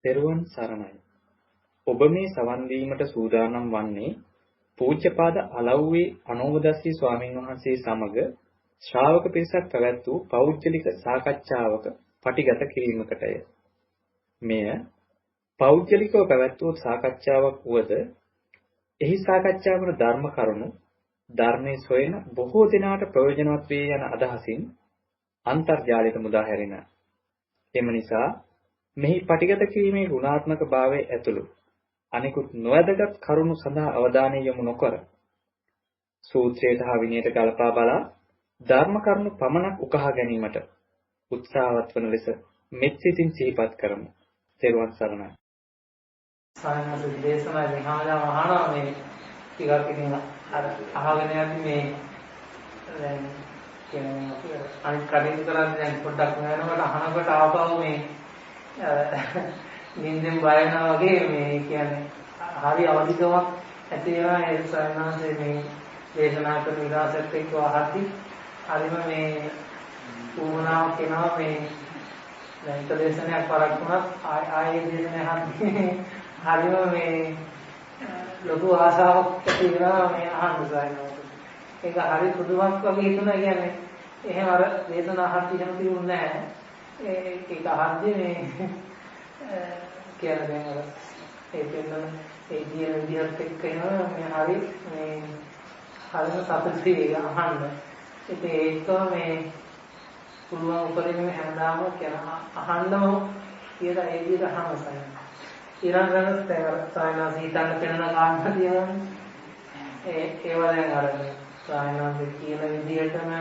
තෙරුවන් සරණයි. ඔබ මේ සවන් දීමට සූදානම් වන්නේ පූජ්‍යපාද අලව්වේ අනෝමදස්සී ස්වාමීන් වහන්සේ සමග ශ්‍රාවක පිරිසක් පැවැත් වූ පෞද්ගලික සාකච්ඡාවක පටිගත කිරීමකටය. මෙය පෞද්ගලිකව පැවැත් වූ සාකච්ඡාවක් වුවද එහි සාකච්ඡා වන ධර්ම කරුණු ධර්මයේ සොයන බොහෝ දෙනාට ප්‍රයෝජනවත් වේ යන අදහසින් අන්තර්ජාලයට මුදා හැරෙන. එම නිසා මෙහි පටිගත කිරීමේ ගුණාත්මක භාවයේ ඇතුළු අනිකුත් නොවැදගත් කරුණු සඳහා අවධානය යොමු නොකර සූත්‍රයට හා විනයට ගලපා බලා ධර්ම කරුණු පමණක් උකහා ගැනීමට උත්සාහවත් වන ලෙස මෙත් සිතින් සිහිපත් කරමු. තෙරුවන් සරණයි. සායනස දේශනා විහාරය මහානා මේ ටිකක් ඉතින් අහගෙන යද්දි මේ දැන් කියන්නේ අපි අනිත් කටින් කරන්නේ දැන් පොඩ්ඩක් වෙනකොට අහනකොට ආපහු මේ නින්දෙන් බය වෙනවා වගේ මේ කියන්නේ හරි අවදිකමක් ඇති වෙනවා ඒ සායනසේ මේ දේශනා කරන විලාසෙත් එක්ක අහද්දි හරිම මේ උවමනාවක් එනවා මේ දැන් එක දේශනයක් පරක් වුණත් ආයේ දේශනයක් අහද්දි හරිම මේ ලොකු ආසාවක් ඇති වෙනවා මේ අහන්න සායනස. ඒක හරි පුදුමක් වගේ හිතුණා කියන්නේ එහෙම අර දේශනා අහද්දි එහෙම තියුන්නේ නැහැ. ඒක අහද්දි මේ කියලා දැන් අර ඒ දෙන්නම ඒ දින විදිහට එක්ක එනවා මේ හරි මේ හරිම සතුටුයි අහන්න. ඉතින් ඒක මේ පුළුවන් උපරිම හැමදාම කියන අහන්නම කියලා ඒ විදිහට අහන්න සායන. ඊළඟට සායනස හිතන්න පෙනෙන කාරණා තියෙනවා. ඒව දැන් අර සායනස කියන විදිහටම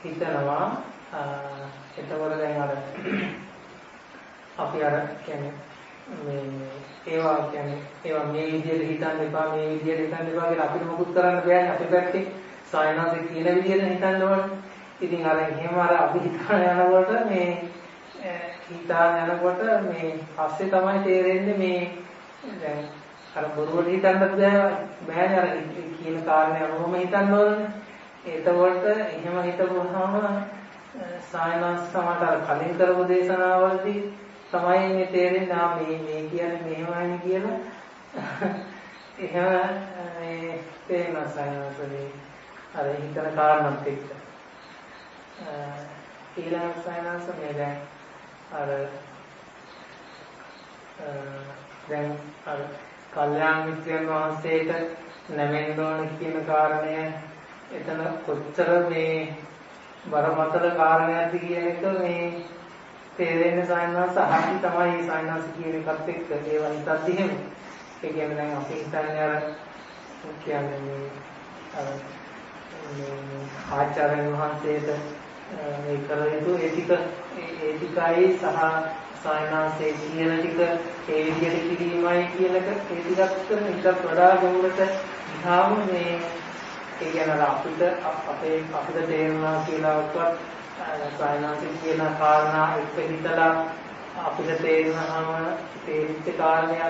හිතනවා. එතකොට දැන් අර අපි අර කියන්නේ ඒවා මේ විදිහට හිතන්න එපා මේ විදිහට හිතන්න එපා කියලා අපිට මොකුත් කරන්න බෑනේ. අපේ පැත්තේ සායනස කියන විදිහට හිතන්න ඕනේ. ඉතින් අර එහෙම අර අපි හිතාන යනකොට මේ හිතාන යනකොට මේ පස්සේ තමයි තේරෙන්නේ මේ දැන් අර බොරුවට හිතන්න බෑනේ. අර කියන කාරණේ අනුවම හිතන්න ඕනේ. එතකොට එහෙම හිතපුවාම සායනස් සමහර අර කලින් කරපු දේශනාවලදී තමයි මේ තේරෙන්නේ මේ කියන්නේ මෙහෙමයි කියලා. එහෙම මේ තේන සායනස්නේ අර හිතන කාරණාත් එක්ක ඊළඟ සායනස් මේ දැන් අර කල්යාණ මිත්‍රයන් වහන්සේට නැමෙන්න ඕන කියන කාරණය එතන කොච්චර මේ බරපතල කාරණයක්ද කියන එක මේ තේරෙන්නේ සායනස් අහි තමයි සායනස් කියන එකත් එක්ක ඒවා හිතත් එහෙම. ඒ කියන්නේ දැන් අපි හිතන්නේ අර කියන්නේ මේ ආචාර්යන් වහන්සේට මේ කර යුතු ඒ ටිකයි සහ සායනස්සේ කියන ටික ඒ විදිහට කිරීමයි කියන එක ඒ ටිකත් කරන එකත් වඩා ගැඹුරට ගියාම මේ ඒ කියන්නේ අපිට තේරෙනවා කියලාවත් සායනස්සේ කියන කාරණා එක්ක හිතලා අපිට තේරෙනවම තේරිච්ච කාරණයක්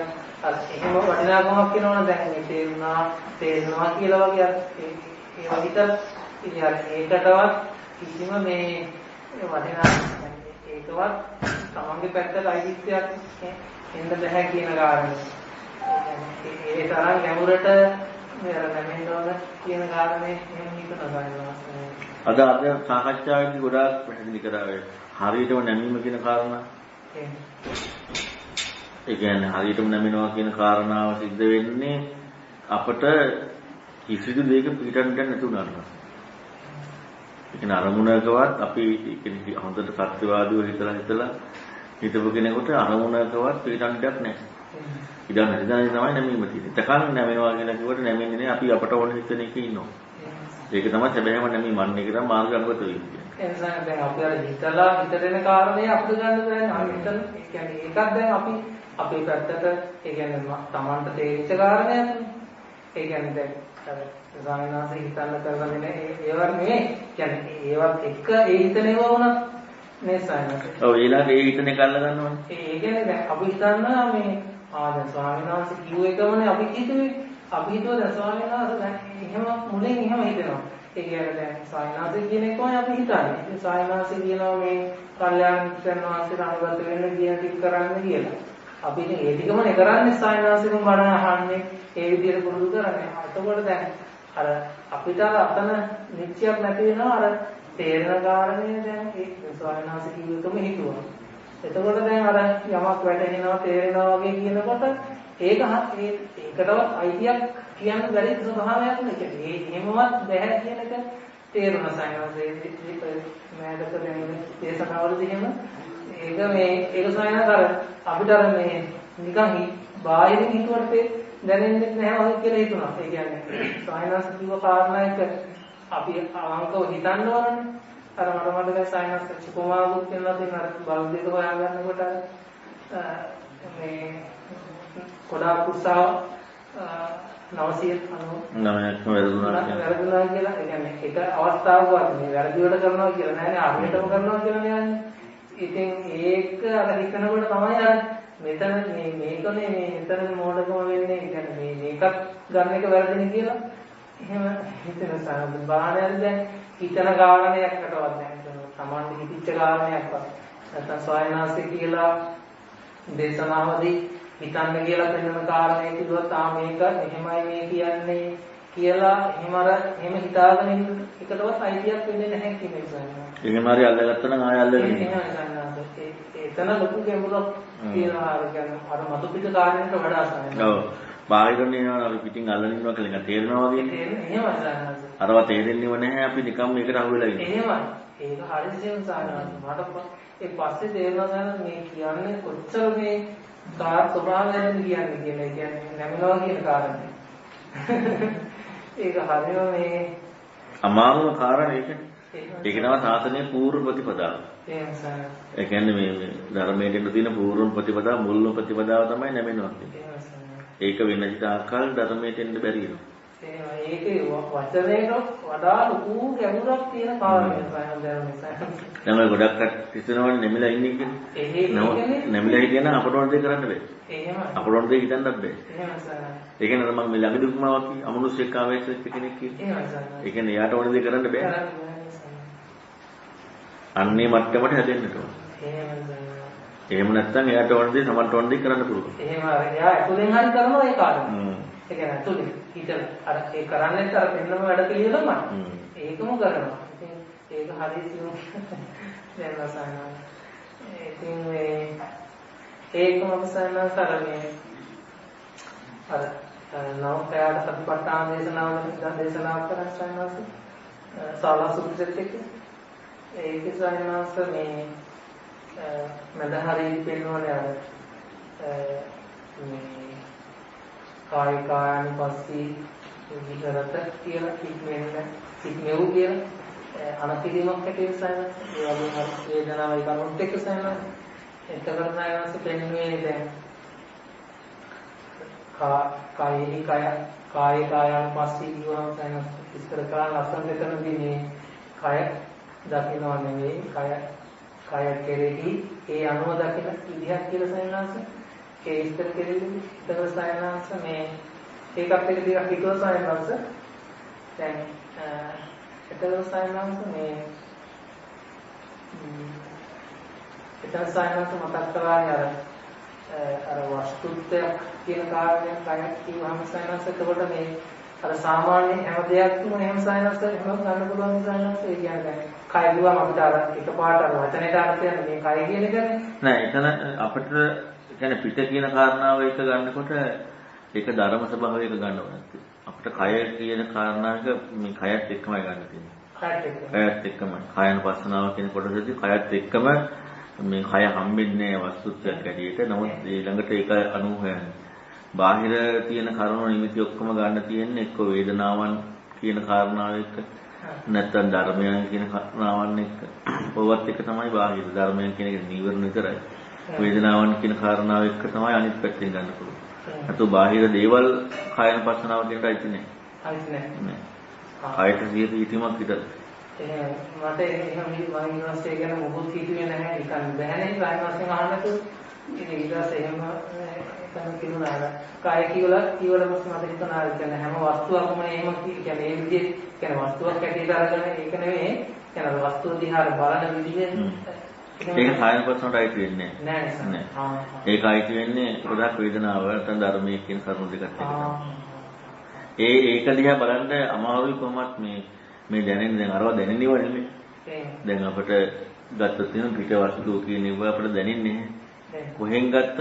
අර එහෙම වටිනාකමක් වෙනවනේ. දැන් මේ තේරෙනවා කියලා වගේ ඒ වගේ ඉතින් අර ඒකටවත් කිසිම මේ වටිනා ඒකවත් තමන්ගේ පැත්තට අයිතියක් එන්න බෑ කියන කාරණේ. ඒ තරම් ගැඹුරට නැමෙන්න ඕන කියන කාරණේ එහෙම හිතනවා ගන්නවා. අද සාකච්ඡාවේදී ගොඩාක් පැහැදිලි කරා හරියටම නැමීම කියන කාරණා. ඒ කියන්නේ හරියටම නැමෙනවා කියන කාරණාව සිද්ධ වෙන්නේ අපට කිසිදු දෙයක පිටන්න ගන්න නැතුව නරනවා. ඒ කියන්නේ අරමුණකවත් අපි කියන්නේ හොඳට සත්‍යවාදීව හිතලා හිතපු කෙනෙකුට අරමුණකවත් පිටන්න දෙයක් නැහැ. ඉතින් හිතන්නේ තමයි නැමීම තියෙන්නේ. තකන් නැමෙනවා කියලා කිව්වට නැමෙන්නේ නැහැ. අපි අපට ඕන හිතන එකේ ඉන්නවා. ඒක තමයි සැබෑම නැමීම මන්නේ කියලා මාර්ග අනුගත වෙන්නේ. ඒ නිසා දැන් අපි අර හිතලා හිතෙන කාරණේ අපිට ගන්න බෑනේ. අපි හිතන ඒ කියන්නේ ඒකත් දැන් අපි අපේ පැත්තට ඒ කියන්නේ තමන්ට තේරිච්ච කාරණයක්. ඒ කියන්නේ දැන් අර සායනස හිතන්න කරගෙන ඒවත් මේ කියන්නේ ඒවත් එක්ක ඒ හිතන ඒවා වුණා මේ සායනස. ඔව් ඊළඟ ඒ හිතන එක අල්ල ගන්නවනේ. ඒ කියන්නේ දැන් අපි හිතනවා මේ දැන් සායනස කිව්ව එකමනේ අපි හිතුවේ. අපි හිතුවා දැන් සායනස දැන් එහෙම මුලින් එහෙම හිතනවා. ඒ කියන්නේ දැන් සායනස කියන එකමයි අපි හිතන්නේ. ඉතින් සායනස කියනවා මේ කල්යාණ මිත්‍රයන් වහන්සේට අනුගත වෙන්න කියන ටික කරන්න කියලා. අපි ඉතින් ඒ ටිකමනේ කරන්නේ සායනාසිකම බණ අහන්නේ ඒ විදිහට පුරුදු කරන්නේ. එතකොට දැන් අර අපිට අතන නිශ්චයක් නැති වෙනවා අර තේරෙන කාරණේ දැන් ඒ සායනාසික කිව්වකම හිතුවා. එතකොට දැන් අර යමක් වැටෙනවා තේරෙනවා වගේ කියනකොට ඒකටවත් අයිතියක් කියන්න බැරි ස්වභාවයක් නෙකේ. ඒ එහෙමවත් බැහැ කියන එක තේරුණා සායනාසික මෑදක දැනෙන දේශනාවලදී එහෙම ඒක සායනාස අර අපිට අර මේ නිකන් බාහිරින් හිතුවට දැනෙන්නේ නැහැ වගේ කියලා හිතුණා. ඒ කියන්නේ සායනාස කිව්ව කාරණා එක අපි අවංකව හිතන්න ඕනනේ. අර මට දැන් සායනාස චුකුමාවුත් කියනවා තියෙන අර බල් දෙක හොයාගන්නකොට මේ කොඩා කුසාව 999ක්ම වැරදුනා කියලා. ඒ කියන්නේ එක අවස්ථාවකවත් මේ වැරදි වල කරනවා කියලා නෑනේ අරහෙටම කරනවා කියලා නෑනේ. ඉතින් ඒක අර හිතනකොට තමයි අර මෙතන මේකනේ මෙතන මොඩකම වෙන්නේ. ඒ කියන්නේ මේකත් ගන්න එක වැරදිනේ කියලා එහෙම හිතන සාහද බාහනයන් දැන් හිතන කාරණයක්කටවත් නැහැ. සමාන හිතිච්ච කාරණයක්වත් නැත්නම් සොයනාසේ කියලා දේශනාවදී හිතන්න කියලා දෙන්න කාරණේ කිව්වොත් මේක එහෙමයි මේ කියන්නේ කියලා එහෙම හිතාගෙන ඉන්න එකටවත් අයිතියක් වෙන්නේ නැහැ කියන එක. එහෙම හරි අල්ලගත්තා නම් ආය අල්ලගෙන එතන ලොකු ගැඹුරක් තියෙනවා. අර මතු පිට කාරණේට වඩා සායන. ඔව්. බාහිරින් යනවා අපි පිටින් අල්ලගෙන ඉන්නවා කියලා එක තේරෙනවා වගේ. එහෙමයි සායන. අරවා තේරෙන්නේව නැහැ අපි නිකම් මේකට අහු වෙලා ඉන්නේ. එහෙමයි. ඒක හරියටම සායන. මට ඒ පස්සේ තේරෙනවා මේ කියන්නේ කොච්චර මේ ස්වභාවයෙන් කියන්නේ කියලා. ඒ කියන්නේ නැමනවා කියන කාරණේ. ඒක හරියම මේ අමාරුම කාරණේ ඒකනේ. ඒක තමයි සාසනයේ පූර්ව ප්‍රතිපදාව. ඒ කියන්නේ මේ ධර්මයේ තියෙන පූර්ව ප්‍රතිපදාව මුල්ම ප්‍රතිපදාව තමයි නැමෙනවා කියන්නේ. ඒක වෙන විදිහාකල් ධර්මයේ දෙන්න බැරි වෙනවා. ඒකේ වචනේට වඩා ලොකු ගැඹුරක් තියෙන කාරණයක් තමයි. දැන් ගොඩක් හිතනවනේ නැමිලා ඉන්නේ කියන්නේ. නැමිලා හිටියනම් අපට ඕන දේ කරන්න බෑ. එහෙමයි. අපට ඕන දේ හිතන්නත් බෑ. එහෙමයි සර්. ඒ කියන්නේ මම මේ ළඟදී උපමාවක් කිව්වා අමනුෂ්‍යෙක් ආවේශ වෙච්ච කෙනෙක් කියන්නේ. එහෙමයි සර්. ඒ කියන්නේ එයාට ඕන දේ කරන්න බෑ. අන්නේ මට්ටමට හැදෙන්නට ඕන. එහෙමයි සර්. එහෙම නැත්නම් එයාට ඕන දේ සමන්ට ඕන දේ කරන්න පුළුවන්. එහෙම අර එයා ඇතුලෙන් හරි කරනවා ඒ කාරණේ. ඒ කියන්නේ ඇතුලේ හිතලා අර ඒ කරන්නේත් අර පෙන්නම වැඩ පිළිවෙලමයි. ඒකම කරනවා. ඉතින් ඒක හරියටම දැන් රසයනවා. ඉතින් ඒකම අවසානසාරමේ අර නවකයාට සතිපට්ඨාන දේශනාව කරන සයනස සාලා සුත්‍රෙත් එක්ක ඒක සයනස මේ මදහරි පෙන්වන්නේ අර මේ කායිකානුපස්සී විතරත කියලා ඉක්මෙව් කියන අනතිදීමක් හැටියට සයනස ඒ වගේම වේදනාවයි කරුණුත් එක්ක සයනස එතකොට සයනස පෙන්වන්නේ දැන් කායිකානුපස්සී කියවම සයනස ඉස්තර කරන ලස්සන දෙතනදී මේ කය දකින්න නෙවෙයි කය කෙරෙහි ඒ අනුව දකින විදිහක් කියලා සයනස ඒ ඉස්තර කෙරෙහි ඉතර සයනස මේ ඒකත් එක ටිකක් හිතුව සයනස දැන් එතන සයනස මේ එතන සයනස මතක් කරන්නේ අර වස්තුත්වයක් කියන කාරණය කයක් කියවම සයනස එතකොට මේ අර සාමාන්‍ය හැම දෙයක්ම එහෙම සයනස එහෙම ගන්න පුළුවන් සයනස ඒ කියන්නේ කය දුවම අපිට අර එකපාරට අර වචනේට අර්ථය මේ කය කියන එකනේ නෑ එතන අපිට කියන්නේ පිට කියන කාරණාව එක ගන්නකොට ඒක ධර්ම ස්වභාවයක ගන්න ඕනේ. අපිට කය කියන කාරණාවක මේ කයත් එක්කමයි ගන්න තියෙන්නේ. කයත් එක්කමයි. කායන පස්සනාව කියන කොටසදී කයත් එක්කම මේ කය හම්බෙන්නේ වස්තුත්වයක් ඇටියට. නමුත් ඊළඟට ඒක අනුව හොයන්නේ. බාහිර තියෙන කරුණු නිමිති ඔක්කොම ගන්න තියෙන්නේ එක්ක වේදනාවන් කියන කාරණාව එක්ක නැත්නම් ධර්මයන් කියන කාරණාවන් එක්ක. පොවත් එක තමයි බාහිර ධර්මයන් කියන එක නීවරණ විතරයි. වේදනාවන් කියන කාරණාව එක්ක තමයි අනිත් පැත්තෙන් ගන්න පුළුවන්. අතෝ බාහිර දේවල් කායන පස්සනාව කියනට අයිති නෑ. අයිති නෑ. කායට සියලු ඊටමක් විතර. මට එහෙම වයින්වස්ටේ ගැන මොකුත් හිතුවේ නැහැ. නිකන් බෑනේ වයින්වස්ටෙන් අහන්නතු. ඉතින් ඊට පස්සේ එහෙම තමයි කියනවා. කාය කියවල පස්සේ මට හිතනවා කියන්නේ හැම වස්තුවක්ම එහෙම කියන්නේ ඒ විදිහේ කියන්නේ වස්තුවක් ඇටියට අරගෙන ඒක නෙවෙයි. කියන්නේ වස්තුව දිහා බලන විදිහ ඒක කායනුපස්සනට අයිති වෙන්නේ නෑ. ඒක අයිති වෙන්නේ ගොඩක් වේදනාව නැත්නම් ධර්මයේ කියන කරුණු දෙකත් එක්ක. ඒක දිහා බලන්න අමාරුයි කොහොමත් මේ දැනෙන්නේ දැන් අරවා දැනෙන්නේව නෙමෙයි. දැන් අපිට ගත්තොත් තියෙන පිටවස්තු කියන ඒවා අපිට දැනෙන්නේ නැහැ. කොහෙන් ගත්තත්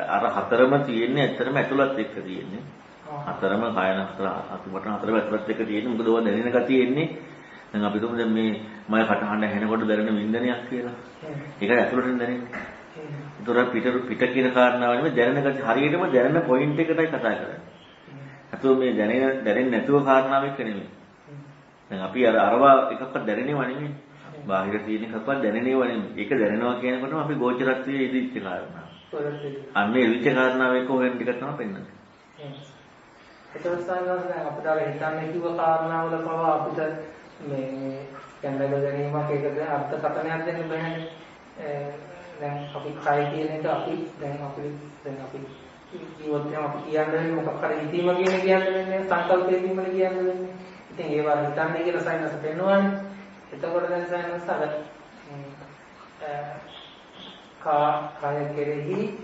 අර හතරම තියෙන්නේ ඇත්තටම ඇතුළත් එක්ක තියෙන්නේ. හතරම කායන හතර අතුපට හතරම ඇතුළත් එක්ක තියෙන්නේ. මොකද ඔය දැනෙන ගතිය එන්නේ දැන් අපි තුමු දැන් මේ මම කටහඬ ඇහෙනකොට දැනෙන වින්දනයක් කියලා. ඒක ඇතුළටින් දැනෙන්නේ. ඒතර පිට කියන කාරණාව නෙමෙයි දැනෙන ගතිය හරියටම දැනෙන පොයින්ට් එකටයි කතා කරන්නේ. අතෝ මේ දැනෙන්නේ නැතුව කාරණාවක් එක්ක නෙමෙයි. දැන් අපි අරවා එකක්වත් දැනෙනව නෙමෙයි. බාහිර තියෙන එකක්වත් දැනෙනව නෙමෙයි. ඒක දැනෙනවා කියනකොටම අපි ගෝචරත්වයේ ඉදිච්ච කාරණා. අන්නේ ඉදිච්ච කාරණාව එක්ක හොයන ටික තමයි පෙන්වන්නේ. ඒකත් සාමාන්‍යයෙන් අපිට අර හිතන්නේ කිව්ව කාරණාවල පවා අපිට මේ කැඳග ගැනීමක් ඒකද අර්ථකථනයක් දෙන්න බෑනේ. දැන් අපි කය කියන එක අපි ජීවිතේම අපි කියන්නේ මොකක් හරි හිතීම කියන්නේ සංකල්පයේ වීමනේ කියන්නේ. ඉතින් ඒවා හිතන්නේ කියලා සයින්ස් පෙන්වන්නේ. එතකොට දැන් සයින්ස් අර කාය කෙරෙහි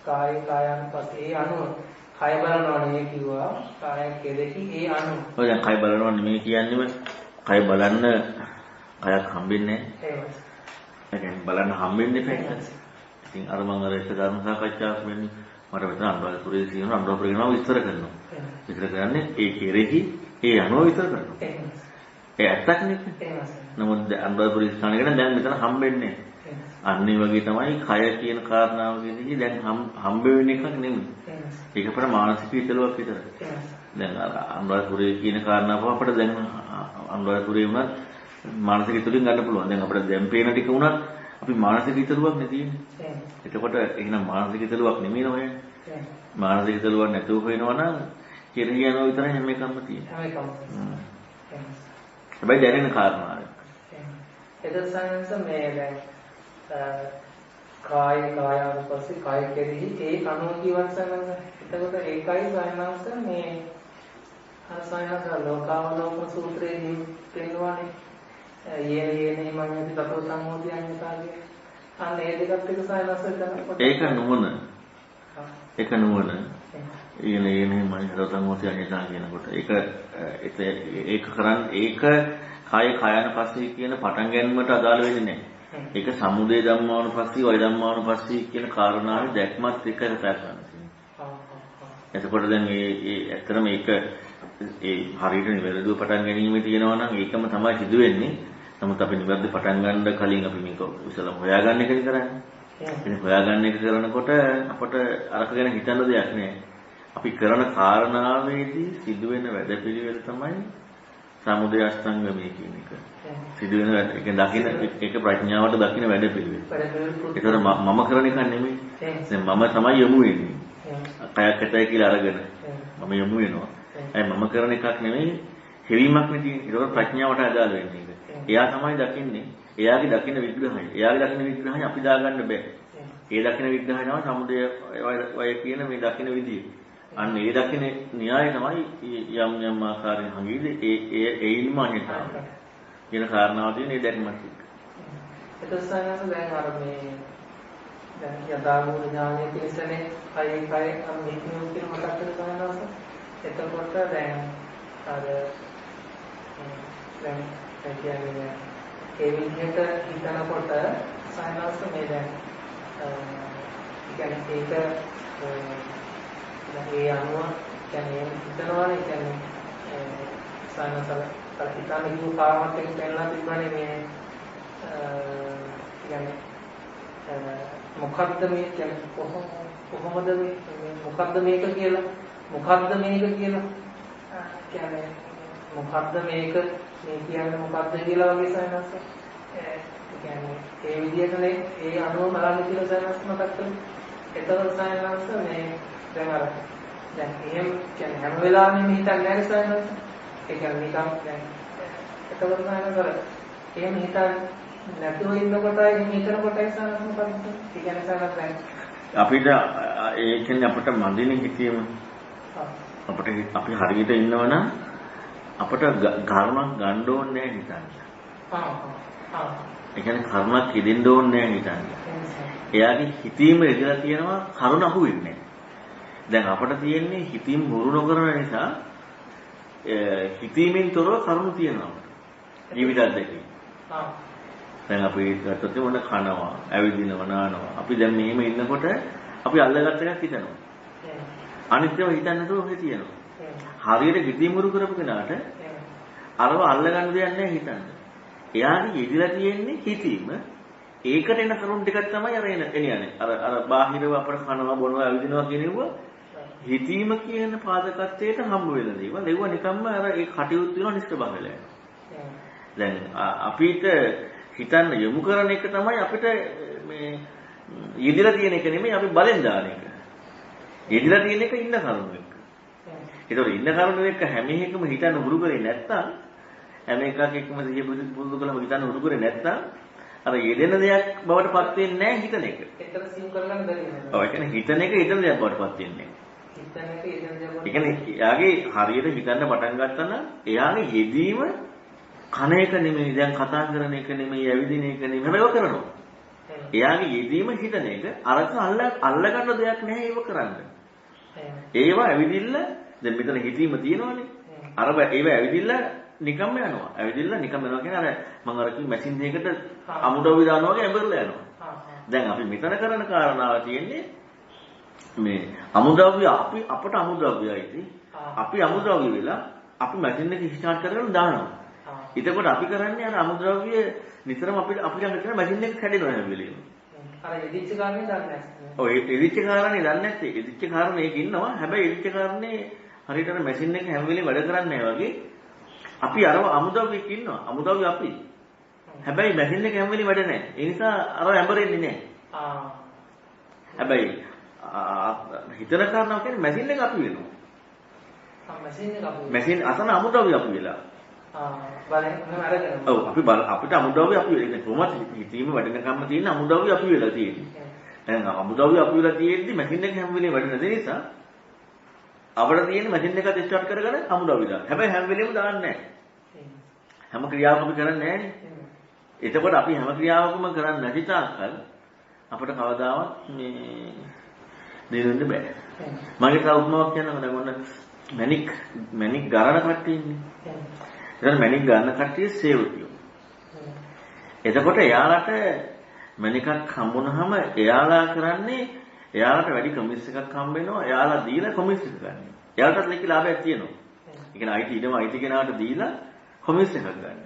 කායයන් පස්සේ අනුව කය බලනවා නෙමෙයි කිව්වා කාය කෙරෙහි ඒ අනුව. ඔය දැන් කය බලනවා නෙමෙයි කියන්නේම කය බලන්න කයක් හම්බෙන්නේ නැහැ. ඒ කියන්නේ බලන්න හම්බෙන්නේ නැහැ. ඉතින් අර මම අර එක ධර්ම සාකච්ඡාවක් වෙන්නේ මට මෙතන අනුරාධපුරයේ තියෙන අනුරාධපුර ගැන විස්තර කරනවා. විස්තර කරන්නේ ඒ කෙරෙහි ඒ අනුව විස්තර කරනවා. ඒ ඇත්තක් නෙමෙයි. නමුත් අනුරාධපුර ස්ථානය ගැන දැන් මෙතන හම්බෙන්නේ නැහැ. අන්න ඒ වගේ තමයි කය කියන කාරණාවකදී දැන් හම්බ වෙන එකක් නෙමෙයි. ඒක අපේ මානසික හිතලුවක් විතරයි. දැන් අනුරාධපුරයේ කියන කාරණාව අපිට දැන් අනුරාධපුරයේ වුණත් මානසික හිතලුවෙන් ගන්න පුළුවන්. දැන් අපිට දැන් පේන ටික වුණත් අපි මානසික හිතලුවක් නේ තියෙන්නේ. එතකොට එහෙනම් මානසික හිතලුවක් නෙමෙයි නෝය. මානසික හිතලුවක් නැතුව හොයනවා නම් කෙරෙහි යනවා විතරයි හැම එකක්ම තියෙන්නේ. හැබැයි දැනෙන කාරණාවක්. එතන සයන්ස් මේ දැන් කායානුපස්සී කාය කෙරෙහි ඒ අනුව කියවන් සයන්ස්. එතකොට ඒකයි සයන්ස් මේ අර සයන්ස් ලෝකාවලෝකන සූත්‍රයේ පෙන්වන්නේ. යේනේ මඤ්ඤති තතෝ සම්මෝධි අඤ්ඤතාගේ. අන්න ඒ දෙකත් එක සයන්ස් කරනකොට ඒක නුවණ. ඒක නුවණ. යේනේ මඤ්ඤති තතෝ සම්මෝධි අඤ්ඤතා කියනකොට ඒක කරන්නේ ඒක කායනුපස්සී කියන පටන් ගැනීමට අදාළ වෙන්නේ නැහැ. ඒක සමුදය ධම්මානුපස්සී වය ධම්මානුපස්සී කියන කාරණාවේ දැක්මත් එක්ක කතා කරන්නේ. එතකොට දැන් මේ ඇත්තටම මේක හරියට නිවැරදිව පටන් ගැනීමේ තියෙනවා නම් ඒකම තමයි සිදු වෙන්නේ. නමුත් අපි නිවැරදි පටන් ගන්න කලින් අපි මේක ඉස්සෙල්ලා හොයාගන්න එකනේ කරන්නේ. ඉතින් හොයාගන්න එක කරනකොට අපට අරක ගැන හිතන්න දෙයක් නෑ. අපි කරන කාරණාවේදී සිදුවෙන වැඩපිළිවෙල තමයි සමුදය අෂ්ටාංගමය කියන එක. සිදුවෙන ඒක දකින්න ඒක ප්‍රඥාවට දකින්න වැඩපිළිවෙල. ඒතර මම කරන එක නෙමෙයි. දැන් මම තමයි යමු වෙන්නේ. කයක් ඇතයි කියලා අරගෙන මම යමු වෙනවා. මම කරන එකක් නෙමෙයි හැවීමක් නෙදී. ඒක ප්‍රඥාවට අදාළ වෙන්නේ ඒක. එයා තමයි දකින්නේ. එයාගේ දකින්න විග්‍රහය. එයාගේ දකින්න විග්‍රහය අපි දාගන්න බෑ. ඒ දකින්න විග්‍රහය තමයි සමුදය වය කියන මේ දකින්න විදිය. අන්න ඒ දකින්න න්‍යාය තමයි යම් ආකාරයෙන් හංගිද ඒයින්ම අනිතාව. කියන කාරණාව තියෙන ඒ දැක්මත් එක්ක. ඒක සයන්ස් දැන් අර මේ දැන් යථාභූත ඥානයේ පිළිසනේ කයි අමිහිණු කියන මතක් කරගන්නවා. එතකොට දැන් අර දැන් කියන්නේ ඒ විදිහට හිතනකොට සයන්ස් මේ දැන් ඒක ඒ අනුව කියන්නේ හිතනවානේ කියන්නේ සයන්ස් හිතන ඉු කාමත් එක්ක පැනලා තිබුණේ මේ කියන්නේ මොකද්ද මේ කියන්නේ කොහොමද මේ මොකද්ද මේක කියලා කියන්නේ මොකද්ද මේක මේ කියන්නේ මොකද්ද කියලා වගේ සයන්ස් කියන්නේ ඒ විදිහටනේ ඒ අනුව බලන්න කියලා සයන්ස් මතක් කරන්නේ. එතකොට සයන්ස් මේ දැන් එහෙම කියන්නේ හැම වෙලාවෙම හිතන්නේ නැහැ සයන්ස්. ඒ කියන්නේ නිකම් දැන් එතකොට සයන්ස් වල එහෙම හිතන්නේ නැතුව ඉන්නකොටයි හිතන කොටයි සයන්ස් මොකද්ද? ඒ කියන්නේ සයන්ස් දැන් අපිට ඒ කියන්නේ අපිට මන්දිනේ හිතීම අපිට අපි හරියට ඉන්නවනම් අපිට ගානක් ගන්න ඕනේ නැහැ හිතන්න. ඒ කියන්නේ කරුණක් හිතෙන්න ඕනේ නැහැ හිතන්නේ. එයාගේ හිතීම ඉඳලා තියෙනවා කරුණ අහු වෙන්නේ නැහැ. දැන් අපිට තියෙන්නේ හිතීම හුරු නොකරන නිසා හිතීමෙන් තොරව කරුණු තියෙනවා. ජීවිතයක් දෙකේ. දැන් අපි ගත්තොත් මොන කනවා, ඇවිදිනවා, නානවා. අපි දැන් මෙහෙම ඉන්නකොට අපි අල්ලගත්ත එකක් හිතනවා. අනිත්‍යව හිතන්නේ නැතුව ඔහේ තියෙනවා. හරියට හිතීම හුරු කරපු කෙනාට අරව අල්ලගන්න දෙයක් නැහැ හිතන්න. එයාගේ ඉදිරිය තියෙන්නේ හිතීම. ඒකට එන කරුණු ටිකක් තමයි අර එන්නේ. අර බාහිරව අපර කනවා බොනවා ඇවිදිනවා කියනෙව හිතීම කියන පාදකත්වයට හම්බ වෙන දේවල්. ඒව නිකම්ම අර ඒ කටයුතු වෙන නිෂ්ඨ බහල යනවා. දැන් අපිට හිතන්න යොමු කරන එක තමයි අපිට මේ යෙදিলা තියෙන එක නෙමෙයි අපි බලෙන් දාන එක. යෙදিলা තියෙන එක ඉන්න කරුණු එක. ඒතකොට ඉන්න කරුණු එක හැම එකම හිතන්න හුරු කරේ නැත්නම් හැම එකක් එක්කම සිහිය පුරුදු කළම හිතන්න හුරු කරේ නැත්නම් අර යෙදෙන දෙයක් බවට පත් වෙන්නේ නැහැ හිතන එක. ඒතර සිම් කරගන්න බැරි නේද? ඔව් ඒ කියන්නේ හිතන එක යෙදෙන දෙයක් බවට පත් වෙන්නේ නැහැ. හිතන එක යෙදෙන දෙයක් බවට. ඒ කියන්නේ එයාගේ හරියට හිතන්න පටන් ගත්තා නම් එයාගේ යෙදීම කන එක නෙමෙයි දැන් කතා කරන එක නෙමෙයි ඇවිදින එක නෙමෙයි මේව කරනවා. එයාගේ යෙදීම හිතන එක අරක අල්ල ගන්න දෙයක් නැහැ ඒව කරන්න. ඒව ඇවිදින්න දැන් මෙතන හිතීම තියෙනවනේ. අර ඒව ඇවිදින්න නිකම්ම යනවා. ඇවිදින්න නිකම්ම යනවා කියන්නේ අර මම අර කි මැෂින් එකකට අමුඩවි දානවා වගේ ඇඹරලා යනවා. දැන් අපි මෙතන කරන කාරණාව තියෙන්නේ මේ අමුද්‍රව්‍ය අපට අමුද්‍රව්‍යයිති. අපි අමුද්‍රව්‍ය වෙලා අපි මැෂින් එක ස්ටාර්ට් කරගෙන දානවා. එතකොට අපි කරන්නේ අර අමුද්‍රව්‍ය නිතරම අපි ළඟ තියෙන මැෂින් එක කැඩෙනවා හැම වෙලෙම. අර එදිච්ච කාරණේ දන්නේ නැහැ. ඔව් එදිච්ච කාරණේ දන්නේ නැත්තේ. එදිච්ච කාරණේ ඒක ඉන්නවා. හැබැයි එදිච්ච කාරණේ හරියට අර මැෂින් එක හැම වෙලෙම වැඩ කරන්නේ නැහැ වගේ. අපි අර අමුද්‍රව්‍යෙක ඉන්නවා. අමුද්‍රව්‍ය අපි. හැබැයි මැෂින් එක හැම වෙලෙම වැඩ නැහැ. ඒ නිසා අර ඇඹරෙන්නේ නැහැ. හැබැයි හිතන කාරණාව කියන්නේ මැෂින් එක අපි වෙනවා. මැෂින් එක අපි. මැෂින් අතන අමුද්‍රව්‍ය අපි වෙලා. බලන්න මම අරගෙන. ඔව් අපි අපිට අමුද්‍රව්‍ය අපි වෙලා. කොහොමද හිතීම වැඩනකම්ම තියෙන අමුද්‍රව්‍ය අපි වෙලා තියෙන්නේ. දැන් අමුද්‍රව්‍ය අපි වෙලා තියෙද්දි මැෂින් එක හැම වෙලෙම වැඩ නැති නිසා අපිට තියෙන මැෂින් එකත් ස්ටාර්ට් කරගෙන අමුද්‍රව්‍ය දාන්න. හැබැයි හැම වෙලෙම දාන්නේ නැහැ. හැම ක්‍රියාවකම අපි කරන්නේ නැහැ නේ. එතකොට අපි හැම ක්‍රියාවකම කරන්නේ නැති තාක්කල් අපිට කවදාවත් මේ දෙන්න බෑ. මගේ තව උපමාවක් කියන්නකෝ. දැන් ඔන්න මැණික් ගණන කට්ටිය ඉන්නේ. එතන මැණික් ගන්න කට්ටිය සේවකයෝ. එතකොට එයාලට මැණිකක් හම්බුනහම එයාලා කරන්නේ එයාලට වැඩි කොමිස් එකක් හම්බ වෙනවා. එයාලා දීලා කොමිස් එක ගන්න. එයාලටත් ලෙක්ක ලාභයක් තියෙනවා. ඒ කියන්නේ IT ඉදම IT කෙනාට දීලා කොමිස් එකක් ගන්න.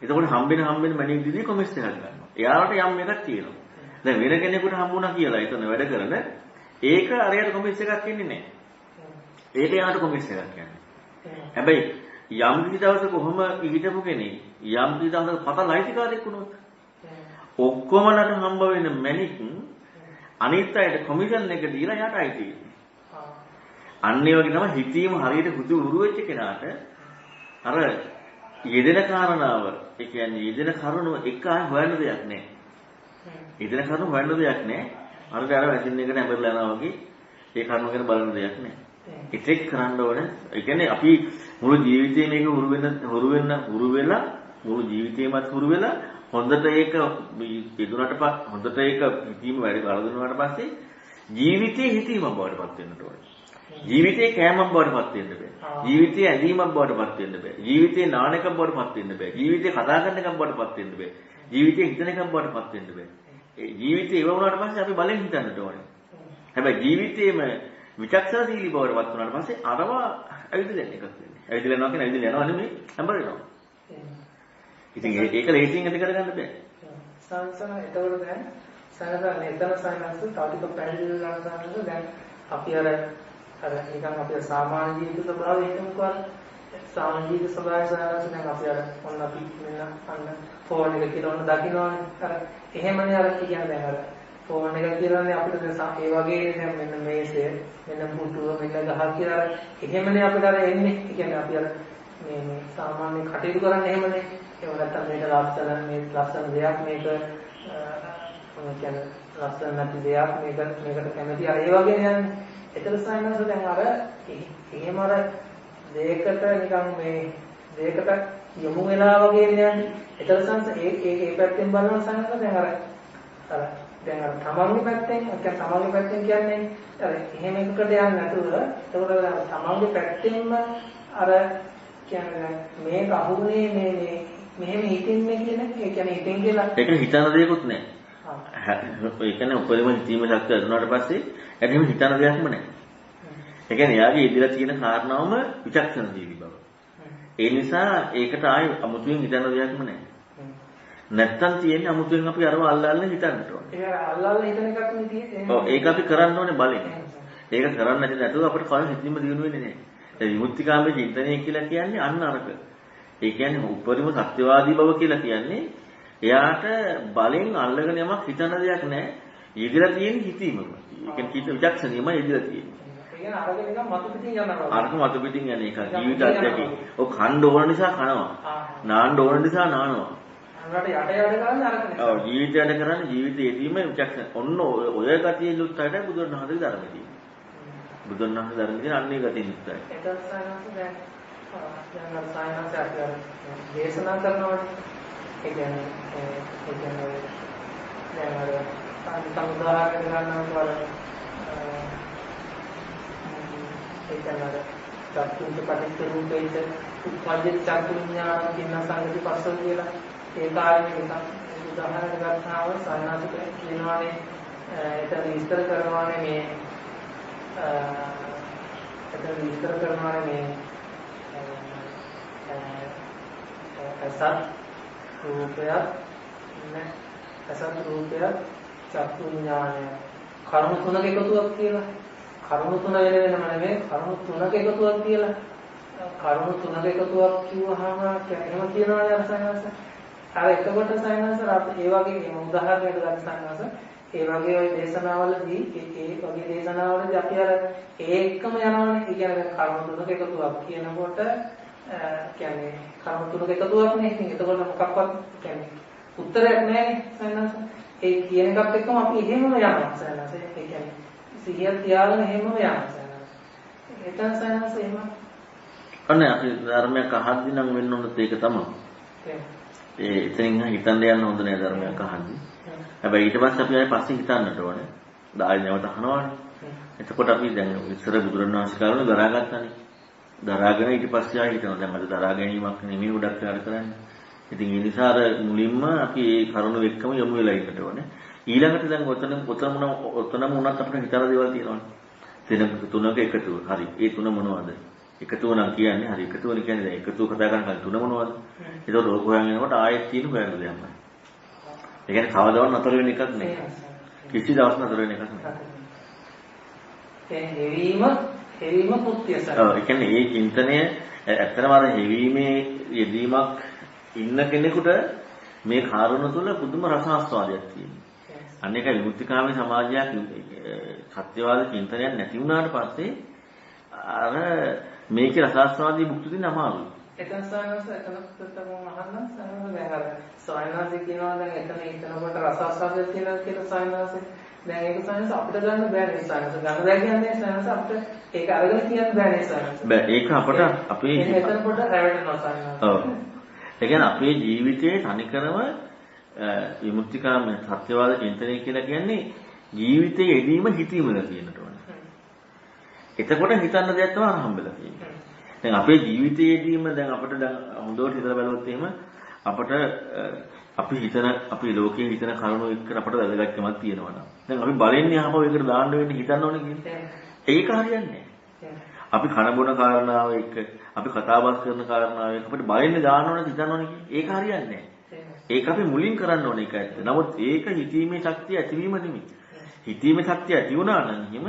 එතකොට හම්බෙන මැණික් දීදී කොමිස් එකක් ගන්නවා. එයාලට යම් එකක් තියෙනවා. දැන් වෙන කෙනෙකුට හම්බුණා කියලා එතන වැඩ කරන ඒක අරයට කොමිස් එකක් එන්නේ නැහැ. ඒක යාට කොමිස් එකක් යන්නේ. හැබැයි යම් කිසි දවසක කොහොම ඉහිටපු කෙනෙක් යම් කිසි දවසක පතල් අයිතිකාරයෙක් වුණොත් ඔක්කොමලට හම්බ වෙන මැණික් අනිත් අයට කොමිෂන් එක දීලා යාට අයිති වෙනවා. අන්න ඒ වගේ තමයි හිතීම හරියට හුදු උරු වෙච්ච කෙනාට අර යෙදෙන කාරණාව ඒ කියන්නේ යෙදෙන කරුණ එක ආය හොයන්න දෙයක් නැහැ. යෙදෙන කරුණ හොයන්න දෙයක් නැහැ. අර මැෂින් එකට ඇඹරලා යනවා වගේ ඒ කරුණ ගැන බලන දෙයක් නැහැ. ඉතින් කරන්න ඕනේ. ඒ කියන්නේ අපි මුළු ජීවිතේම මේක හුරු වෙලා මුළු ජීවිතේමත් හුරු වෙලා හොඳට ඒක යෙදුනට හොඳට ඒක හිතීම වැඩි කරදුනාට පස්සේ ජීවිතේ හිතීමක් බවට පත් වෙන්නට ඕනේ. ජීවිතේ කෑමක් බවට පත් වෙන්න බෑ. ජීවිතේ ඇඳීමක් බවට පත් වෙන්න බෑ. ජීවිතේ නාන එකක් බවට පත් වෙන්න බෑ. ජීවිතේ කතා කරන එකක් බවට පත් වෙන්න බෑ. ජීවිතේ හිතන එකක් බවට පත් වෙන්න බෑ. ඒ ජීවිතේ ඉව වුණාට පස්සේ අපි බලෙන් හිතන්නට ඕනේ. හැබැයි ජීවිතේම විචක්ෂණශීලී බවට පත් වුණාට පස්සේ අරවා ඇවිදලා එකක් වෙන්නේ. ඇවිදලා යනවා කියන්නේ ඇවිදලා යනවා නෙමෙයි හැඹරෙනවා. ඉතින් ඒක ලේසියෙන් ඇති කරගන්න බෑ. සංසන එතකොට දැන් සංසන එතන සායනස් තව ටික පැහැදිලි කරගන්න දැන් අපි අර නිකන් අපේ සාමාන්‍ය ජීවිත ස්වභාවය හිතමුකෝ. සාමාන්‍ය ජීවිත ස්වභාවය සායනස් දැන් අපි අර ඔන්න අපි මෙන්න අන්න ෆෝන් එක කියලා ඔන්න දකින්නවානේ. අර එහෙමනේ අර කියන්නේ දැන් අර ෆෝන් එක කියලානේ අපිට ඒ වගේ දැන් මෙන්න මේසේ මෙන්න පුටුව මෙන්න ගහ කියලා අර එහෙමනේ අපිට අර එන්නේ. ඒ කියන්නේ අපි අර මේ සාමාන්‍ය කටයුතු කරන්නේ එහෙමනේ. ඒක නැත්තම් මේක ලස්සන දෙයක් මේක කියන්නේ ලස්සන නැති දෙයක් මේකට කැමති අර ඒ වගේ යන්නේ. ඒතර සායනස දැන් අර එහෙම අර දෙයකට නිකන් මේ දෙයකට යොමු වෙලා වගේ නේද? ඒතර සංස ඒ පැත්තෙන් බලන සංස දැන් අර තමන්ගේ පැත්තෙන් කියන්නේ අර එහෙම එකකට යන්නේ නැතුව එතකොට තමන්ගේ පැත්තෙන්ම අර කියන්නේ මේක අහුනේ මේ මෙහෙම හිතින්නේ කියන එක කියන්නේ හිතෙන් කියලා ඒක හිතන දෙයක්වත් නැහැ. ඒ කියන්නේ උපරිම හිතීමේ ශක්තිය අඳුනාට පස්සේ එහෙම හිතන දෙයක්ම නැහැ. ඒ කියන්නේ යාගේ ඉදිරිය තියෙන කාරණාවම විචක්ෂණ ජීවි බව. ඒ නිසා ඒකට ආයි අමුතුවෙන් හිතන දෙයක්ම නැහැ. නැත්තම් තියෙන්නේ අමුතුවෙන් අපි අරව අල්ලන්න හිතන්නට ඕනේ. ඒක අල්ලන්න හිතන එකක් නේ තියෙන්නේ. ඔව් ඒක අපි කරන්න ඕනේ බලෙන්. ඒක කරන්නේ නැති නැතුව අපිට කවදාවත් හිතීම දිනු වෙන්නේ නැහැ. ඒ විමුක්තිකාමයේ චින්තනය කියලා කියන්නේ අන්න අරක. ඒ කියන්නේ උපරිම සත්‍යවාදී බව කියලා කියන්නේ එයාට බලෙන් අල්ලගෙන යමක් හිතන දෙයක් නැහැ. ඉදිරිය තියෙන හිතීමම. ඒ කියන්නේ හිත විචක්ෂණීයම ඉදිරිය තියෙන්නේ. ඒ කියන්නේ අරගෙන නිකන් මතු පිටින් යනවා. අරක මතු පිටින් යන එක ජීවිත අත්දැකීම. ඔය කණ්ඩ ඕන නිසා කනවා. නාන්න ඕන නිසා නානවා. අරකට යට කරන්නේ අරක නිසා. ඔව් ජීවිතයට කරන්නේ ජීවිතයේදීම විචක්ෂණ. ඔන්න ඔය ගතිය යුක්තයි බුදුරණවහන්සේගේ ධර්මයේ තියෙන්නේ. බුදුරණවහන්සේ ධර්මයේ තියෙන අන්නේ ගතිය යුක්තයි. ඒක සායනස දැන් සායනස අපි දේශනා කරනවානේ. ඒ කියන්නේ දැන් අර සමුදාය ගන්නවා ඒ කියන්නේ චක්කුන්ට පටිච්ච රූපේට උපද්දිත චක්කු විඥාන කියන සංගති පස්සෝ කියලා ඒ කාර්යය එක උදාහරණයක් ගන්නවා සායනස කියනවානේ එතන විස්තර කරනවානේ මේ අසත් රූපය චක්කු විඥානය කර්ම තුනක එකතුවක් කියලා කර්ම තුන වෙනම නෙමෙයි කර්ම තුනක එකතුවක් කියලා කර්ම තුනක එකතුවක් කිව්වහම එහෙම කියනවානේ අර සයනස අර එතකොට සයනස ඒ වගේ උදාහරණයක් ගන්න සයනස ඒ වගේ ওই දේශනාවලදී ඒ වගේ දේශනාවලදී අපි අර ඒකම යනවානේ. ඒ කියන්නේ කර්ම තුනක එකතුවක් කියනකොට කියන්නේ කර්ම තුනක එකතුවක් නේ. ඉතින් එතකොට මොකක්වත් කියන්නේ උත්තරයක් නැහැ සයනස. ඒ කියන එකත් එක්කම අපි එහෙමම යනවා සයනස. ඒ කියන්නේ සිහිය තියාගෙන එහෙමම යනවා සයනස. එතන සයනස එහෙම. අනේ අපි ධර්මයක් අහද්දි නම් වෙන්න ඕනත් ඒක තමයි. එතනින් හිතන්න යන්න හොඳ නෑ ධර්මයක් අහද්දි. හැබැයි ඊට පස්සේ අපි ආයෙ පස්සේ හිතන්නට ඕනේ. ආයෙ නැවත අහනවානේ. එතකොට අපි දැන් ඉස්සර බුදුරණවහන්සේ කාලේ දරාගත්තානේ. දරාගෙන ඊට පස්සේ ආයෙ හිතනවා. දැන් අද දරා ගැනීමක් නෙමෙයි උඩක් කරන්නේ. ඉතින් ඒ නිසා අර මුලින්ම අපි ඒ කරුණු එක්කම යමු වෙලා ඉන්නට ඕනේ. ඊළඟට දැන් ඔතනම උනත් අපිට හිතන දේවල් තියෙනවානේ. තුනක එකතුව. හරි. ඒ තුන මොනවද? එකතුව නම් කියන්නේ හරි. එකතුව කියන්නේ දැන් එකතුව කතා කරන තුන මොනවද? ඒකෝට ඕක හොයන් යනකොට ආයෙත් තියෙන හොයන්න දෙයක්. ඒ කියන්නේ කවදාවත් නතර වෙන එකක් නෙවෙයි. කිසි දවසක් නතර වෙන එකක් නෙවෙයි. හෙවීම කෘත්‍යසක්. ඔව් ඒ කියන්නේ මේ චින්තනය ඇත්තටම අර හෙවීමේ යෙදීමක් ඉන්න කෙනෙකුට මේ කාරණා තුළ පුදුම රසාස්වාදයක් තියෙනවා. අන්න ඒක විමුක්තිකාමී සමාජයක් සත්‍යවාද චින්තනයක් නැති වුණාට පස්සේ අර මේකේ රසාස්වාදී භුක්ති දෙන්න අමාරුයි. එතන සායනස එතනත් මම අහන්න සායනස දැන් අර සායනස කියනවා දැන් එතන හිතනකොට රසාස්වාදයක් තියෙනවා කියලා සායනස දැන් ඒක සායනස අපිට ගන්න බෑ නේ සායනස ගන්න බෑ කියන්නේ සායනස අපිට ඒක අරගෙන කියන්න බෑ නේ සායනස බෑ ඒක අපට අපේ එතන පොඩ රැවටෙනවා සායනස ඔව් ඒ කියන්නේ අපේ ජීවිතයේ තනිකරම විමුක්තිකාමී සත්‍යවාද චින්තනය කියලා කියන්නේ ජීවිතයේ යෙදීම හිතීමල කියනට ඕනේ. එතකොට හිතන්න දෙයක් තමයි හම්බෙලා තියෙන්නේ. දැන් අපේ ජීවිතයේදීම දැන් අපිට දැන් හොඳට හිතලා බලුවොත් එහෙම අපිට අපි ලෝකයේ හිතන කරුණු එක්ක අපිට වැදගත්කමක් තියෙනවා නම් දැන් අපි බලන්නේ ආපහු ඒකට දාන්න වෙන්නේ හිතන්න ඕනේ කියන්නේ. ඒක හරියන්නේ නැහැ. අපි කන බොන කාරණාව එක්ක අපි කතා බස් කරන කාරණාව එක්ක අපිට බලන්නේ දාන්න ඕනේ හිතන්න ඕනේ කියන්නේ. ඒක හරියන්නේ නැහැ. ඒක අපි මුලින් කරන්න ඕනේ ඒක ඇත්ත. නමුත් ඒක හිතීමේ ශක්තිය ඇතිවීම නෙමෙයි. හිතීමේ ශක්තිය ඇති වුණා නම් එහෙම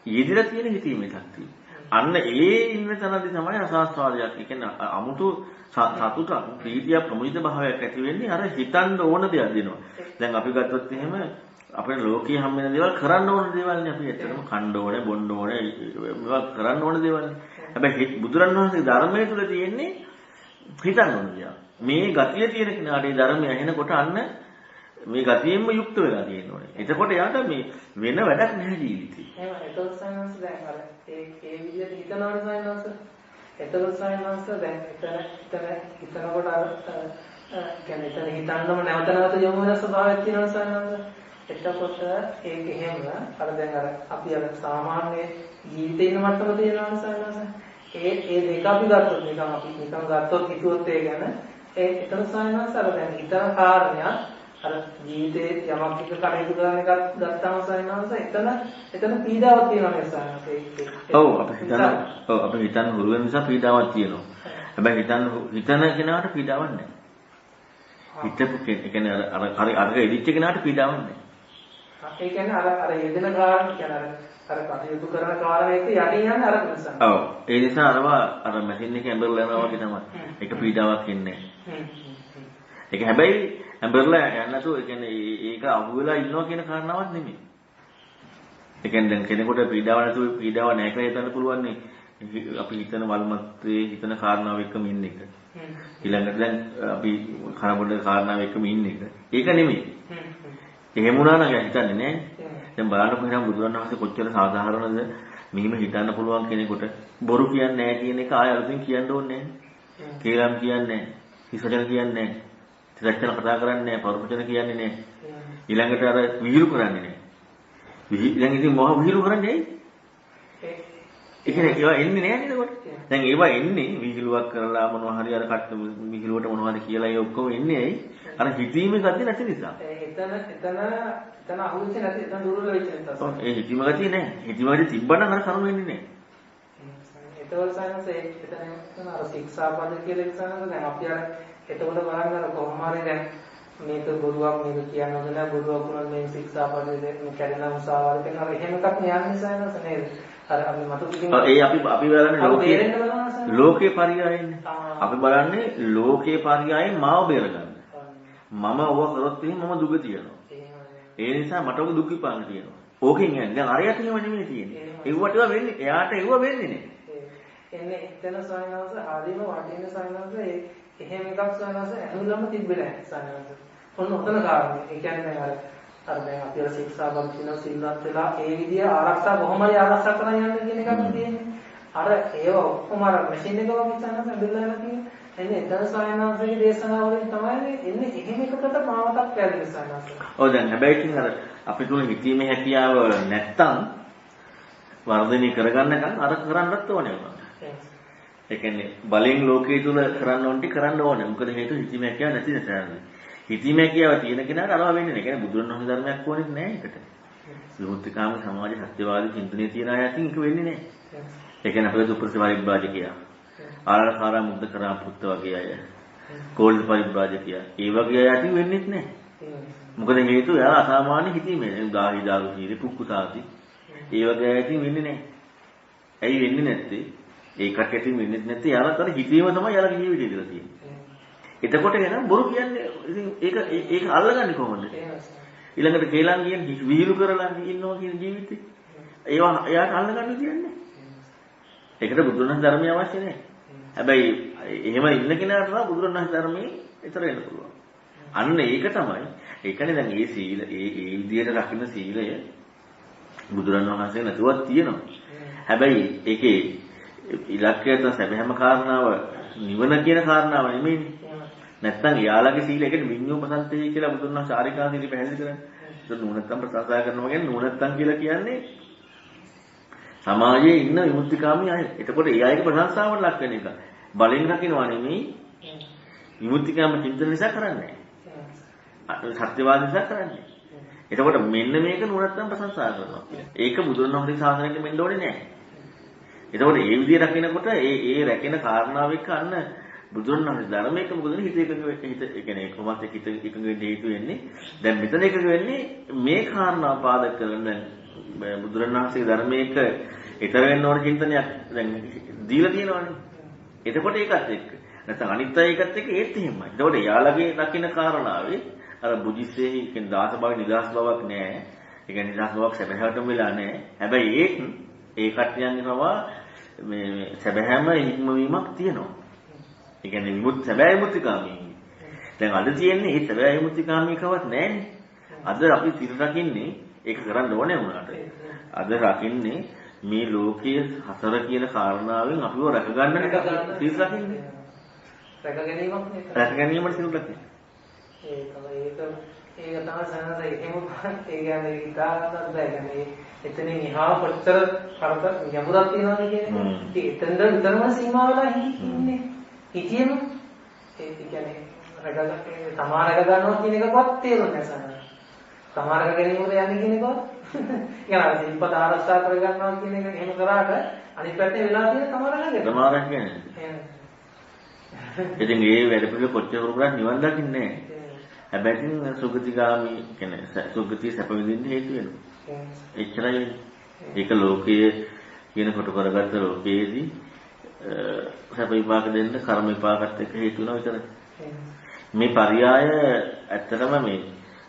ඊදිර තියෙන හිතීමේ ශක්තිය. අන්න ඒ ඉන්න තැනදී තමයි රසාස්වාදයක්. ඒ කියන්නේ අමුතු සතුට ප්‍රීතිය ප්‍රමුදිත භාවයක් ඇති වෙන්නේ අර හිතන්න ඕන දේවල් දෙනවා. දැන් අපි ගත්තොත් එහෙම අපේ ලෝකයේ හැම වෙන දේවල් කරන්න ඕන දේවල් නේ අපි ඇත්තටම කන්න ඕනේ, බොන්න ඕනේ, මේවා කරන්න ඕන දේවල් නේ. හැබැයි බුදුරණවහන්සේගේ ධර්මයේ තුල තියෙන්නේ හිතන්න ඕන දේවල්. මේ ගතිය තියෙන කෙනාට ඒ ධර්මය ඇහෙනකොට අන්න මේ ගතියෙන්ම යුක්ත වෙලා තියෙන්න ඕනේ. එතකොට යාට මේ වෙන වැඩක් නැහැ ජීවිතේ. එහෙම ඒකත් සයන්ස් දැන් අර ඒ විදිහට හිතනවනේ සයන්ස්. එතකොට සයන්ස් දැන් හිතනකොට අර කියන්නේ එතන හිතන්නම නැවත යොමු වෙන ස්වභාවයක් තියෙනවා සයන්ස්. එතකොට ඒක එහෙම අර දැන් අර අපි අර සාමාන්‍ය ජීවිතේ ඉන්න මට්ටම තියෙනවා සයන්ස්. ඒ දෙක අපි ගත්තොත් නිකන් ගත්තොත් හිතුවොත් ඒ ගැන එතන සයන්ස් අර දැන් හිතන කාරණයක් අර ජීවිතේ යමක් එක කටයුතු කරන එකක් ගත්තාම සයන්ස් එතන පීඩාවක් තියෙනවා නේද සයන්ස්. ඔව් අපි හිතන්න හුරු වෙන නිසා පීඩාවක් තියෙනවා. හැබැයි හිතන කෙනාට පීඩාවක් නැහැ. හිතපු කියන්නේ අර එදිච්ච කෙනාට පීඩාවක් නැහැ. ඒ කියන්නේ අර යෙදෙන කාරණා කියන්නේ අර කටයුතු කරන කාරණේක යටින් යන්නේ අර නිසා. ඔව්. ඒ නිසා අර මැෂින් එකේ ඇඹරලා යනවා වගේ තමයි. ඒක පීඩාවක් ඉන්නේ නැහැ. ඒක හැබැයි ඇඹරලා යන්නේ නැතුව ඒ කියන්නේ ඒක අහු වෙලා ඉන්නවා කියන කාරණාවක් නෙමෙයි. ඒ කියන්නේ දැන් කෙනෙකුට පීඩාව නැතුව පීඩාව නැහැ කියලා හිතන්න පුළුවන් නේ. අපි හිතන වල්මත්‍රේ හිතන කාරණාව එක්කම ඉන්න එක. ඊළඟට දැන් අපි කනබොඩ කාරණාව එක්කම ඉන්න එක. ඒක නෙමෙයි. එහෙම වුණා නම් හිතන්නේ නැහැ. දැන් බලන්නකො එහෙනම් බුදුරණවහන්සේ කොච්චර සාධාරණද මෙහිම හිතන්න පුළුවන් කෙනෙකුට බොරු කියන්නේ නැහැ කියන එක ආය අලුතින් කියන්න ඕනේ නැහැ. කේලම් කියන්නේ නැහැ. හිසචන කියන්නේ නැහැ. ත්‍රිලක්ෂණ කතා කරන්නේ නැහැ. පරපචන කියන්නේ නැහැ. ඊළඟට අර විහිළු කරන්නේ නැහැ. දැන් ඉතින් මොහ විහිළු කරන්නේ ඇයි? ඒ කියන්නේ ඒවා එන්නේ නැහැ නේද කොට? දැන් ඒවා එන්නේ විහිළුවක් කරලා මොනවා හරි අර කට විහිළුවට මොනවා හරි කියලා ඒ ඔක්කොම එන්නේ ඇයි? අර හිතීමේ ගතිය නැති නිසා. එතන අහුවෙච්ච නැති එතන දුර්වල වෙච්ච නිසා. ඒ හිතීම ගතිය නැහැ. හිතීම ගතිය තිබ්බනම් අර කරුණ වෙන්නේ නැහැ. ඒතවල සයන්ස් එතන අර ශික්ෂාපද කියලා ඉස්සනද දැන් අපි අර එතකොට බලන්න අර කොහොම හරි දැන් මේක බොරුවක් මේක කියන්න හොඳ නැහැ බොරුවක් වුණා මේ ශික්ෂාපදේ මේ කැඩෙන උසාවල් කරන අර එහෙම එකක් නෑන්නේ සයන්ස් නේද? අර අපි මතු කිව්ව ඒ අපි බලන්නේ ලෝකේ පරියායන්නේ. අපි බලන්නේ ලෝකේ පරියායෙන් මාව බේරගන්න. මම ඕව කරොත් එහෙනම් මම දුක තියනවා. ඒ නිසා මට ඔක දුක් විපාක තියෙනවා. ඕකෙන් යන්නේ. දැන් අරයට එහෙම නෙමෙයි තියෙන්නේ. ඒවට වෙන්නේ. එයාට ඒව වෙන්නේ නැහැ. එන්නේ එතන සයන්ස් ආදීම වටින සයන්ස් එහෙම එකක් සයන්ස් ඇනුලම තිබ්බේ නැහැ සයන්ස්. ඔන්න ඔතන කාරණේ. ඒ කියන්නේ අර දැන් අපි අර ශික්ෂාපද කියන සිල්වත් වෙලා ඒ විදිය ආරක්ෂා කොහොමද ආරක්ෂා කරන්න යන්නේ කියන එකක් තියෙන්නේ. අර ඒව ඔක්කොම අර මැෂින් එක වගේ සයන්ස් ඇදලා යනවා කියන්නේ. එන්නේ එතන සයන්ස්ගේ දේශනාවලින් තමයි එන්නේ එහෙම එකකට මාවතක් පැහැදිලි සයන්ස්. ඔව් දැන් හැබැයි ඉතින් අර අපි තුල හිතීමේ හැකියාව නැත්තම් වර්ධනය කරගන්නකම් අර කරන්නත් ඕනේ වුණා. ඒ කියන්නේ බලෙන් ලෝකයේ තුල කරන්න ඕනේ කරන්න ඕනේ. මොකද හේතුව හිතීමේ හැකියාව නැති නිසා. හිතීමේ හැකියාව තියෙන කෙනාට අරවා වෙන්නේ නැහැ. ඒ කියන්නේ බුදුරණවහන්සේ ධර්මයක් ඕනෙත් නැහැ ඒකට. විමුක්තිකාම සමාජ සත්‍යවාදී චින්තනයේ තියෙන අය අතින් ඒක වෙන්නේ නැහැ. ඒ කියන්නේ අපේ දුප්පත් පරිබ්‍රාජකයා. ආරාකාරා මුද්ද කරා පුත්ත වගේ අය. කෝල්ඩ් පරිබ්‍රාජකයා. ඒ වගේ අය අතින් වෙන්නේත් නැහැ. මොකද හේතුව එයා අසාමාන්‍ය හිතීමේ ගාහි දාරු කීරේ කුක්කුසාති. ඒ වගේ අය අතින් වෙන්නේ නැහැ. ඇයි වෙන්නේ නැත්තේ? ඒකට ඇතින් වෙන්නේ නැත්තේ යාලකට හිතීම තමයි යාලගේ ජීවිතේ කියලා තියෙන්නේ. එතකොට එන බොරු කියන්නේ ඉතින් ඒක අල්ලගන්නේ කොහොමද? ඊළඟට කේලම් කියන්නේ විහිළු කරලා ඉන්නවා කියන ජීවිතේ. ඒවා එයාට අල්ලගන්න කියන්නේ. ඒකට බුදුරණන් ධර්මය අවශ්‍ය නැහැ. හැබැයි එහෙම ඉන්න කෙනාට නම් බුදුරණන් ධර්මයේ ඊතර වෙන්න පුළුවන්. අන්න ඒක තමයි. ඒ කියන්නේ දැන් මේ සීල ඒ විදියට රකින්න සීලය බුදුරණන් වහන්සේ නැතුවක් තියෙනවා. හැබැයි ඒකේ ඉලක්කය තමයි සැබෑම කාරණාව නිවන කියන කාරණාව නෙමෙයිනේ. නැත්තම් යාළගේ සීල එකට විඤ්ඤෝපසන්තේ කියලා බුදුන් වහන්සේ ආරිකාසීලි පැහැදිලි කරන්නේ. ඒක නුවණත්තම් ප්‍රසාසය කරනවා කියන්නේ නුවණත්තම් කියලා කියන්නේ සමාජයේ ඉන්න විමුක්තිකාමී අය. එතකොට ඒ අයගේ ප්‍රශංසාවට ලක් වෙන එක. බලෙන් රකින්නවා නෙමෙයි විමුක්තිකාම චින්තන නිසා කරන්නේ. සත්‍යවාද නිසා කරන්නේ. එතකොට මෙන්න මේක නුවණත්තම් ප්‍රශංසා කරනවා. ඒක බුදුන් වහන්සේ ශාසනයෙක මෙන්න ඕනේ නැහැ. එතකොට ඒ විදිය රකින්නකොට ඒ රැකෙන කාරණාව එක්ක අන්න බුදුරණවහන්සේ ධර්මයක මොකද හිත එකඟ හිත ඒ කියන්නේ කොහොමද හිත එකඟ වෙන්න හේතු වෙන්නේ දැන් මෙතන එකඟ වෙන්නේ මේ කාරණා පාදක කරන බුදුරණවහන්සේ ධර්මයක ඊතර වෙන්න ඕන චින්තනයක් දැන් දීලා තියෙනවානේ එතකොට ඒකත් එක්ක නැත්නම් අනිත් අය ඒකත් එක්ක ඒත් එහෙමයි එතකොට යාළගේ රකින්න කාරණාවේ අර බුද්ධිස්සේ කියන්නේ දාස භාව නිදාස් භාවක් නෑ ඒ කියන්නේ නිදාස් භාවක් සැබෑවටම වෙලා නෑ හැබැයි ඒ කට්ටියන්ගෙනවා මේ සැබෑම හික්මවීමක් තියෙනවා. ඒ කියන්නේ සැබෑ විමුක්තිකාමී. දැන් අද තියෙන්නේ මේ සැබෑ විමුක්තිකාමීකවත් නැහැනේ. අද අපි සිල් රකින්නේ ඒක කරන්න ඕනේ වුණාට. අද රකින්නේ මේ ලෝකයේ හතර කියන කාරණාවෙන් අපිව රැක ගන්න සිල් රකින්නේ. රැක ගැනීමක් නේ. රැක ගැනීමට සිල් රකින්නේ. ඒක තමයි සනස එහෙම ඒ කියන්නේ ඉතාලකට බැගනේ එතනින් එහා කොච්චර කරත යමුරක් තියනවද කියන්නේ. එතෙන්ද විතරම සීමා වෙලා ඉන්නේ. හිතියෙම ඒ කියන්නේ රැකගන්න සමාරක ගන්නවා කියන එකවත් තේරුන්නේ නැහැ සනස. සමාරක ගැනීමද යන්නේ කියන එකවත් يعني දීපත ආරක්ෂා කර ගන්නවා කියන එක එහෙම කරාට අනිත් පැත්තේ වෙලා තියෙන සමාරක ගැන. සමාරක කියන්නේ. ඉතින් ඒ වැඩ පිළිවෙල කොච්චර කරුණා නිවන් දකින්නේ නැහැ. හැබැයි සුගතිගාමි කියන්නේ සුගතිය සැප විඳින්න හේතු වෙනවා. එච්චරයි. ඒක ලෝකයේ කියන කොට කරගත්ත ලෝකයේදී සැප විපාක දෙන්න කර්ම විපාකත් එක්ක හේතු වෙනවා විතරයි. මේ පරයය ඇත්තටම මේ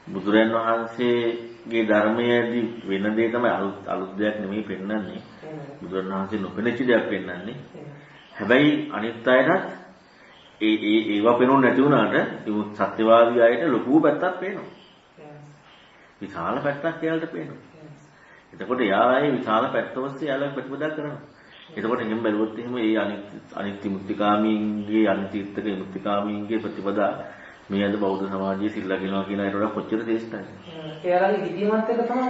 බුදුරන් වහන්සේගේ ධර්මයේදී වෙන දේ තමයි අලුත් දෙයක් නෙමෙයි පෙන්වන්නේ. බුදුරන් වහන්සේ නොපෙනෙච්ච දෙයක් පෙන්වන්නේ. හැබැයි අනිත් අයටත් ඒවා පේනොත් නැති වුණාට සත්‍යවාදී අයට ලොකු පැත්තක් පේනවා. විශාල පැත්තක් එයාලට පේනවා. එතකොට එයාගේ විශාල පැත්ත ඔස්සේ එයාලා ප්‍රතිපදා කරනවා. එතකොට එහෙම බැලුවොත් එහෙම ඒ අනිත්‍ය මුක්තිකාමීන්ගේ අනිත්‍යත්ක මුක්තිකාමීන්ගේ ප්‍රතිපදා මේ අද බෞද්ධ සමාජයේ සිල්ලාගෙනවා කියන අයට වඩා කොච්චර ශ්‍රේෂ්ඨයි. එයාලගේ හිතීමත් එක්ක තමයි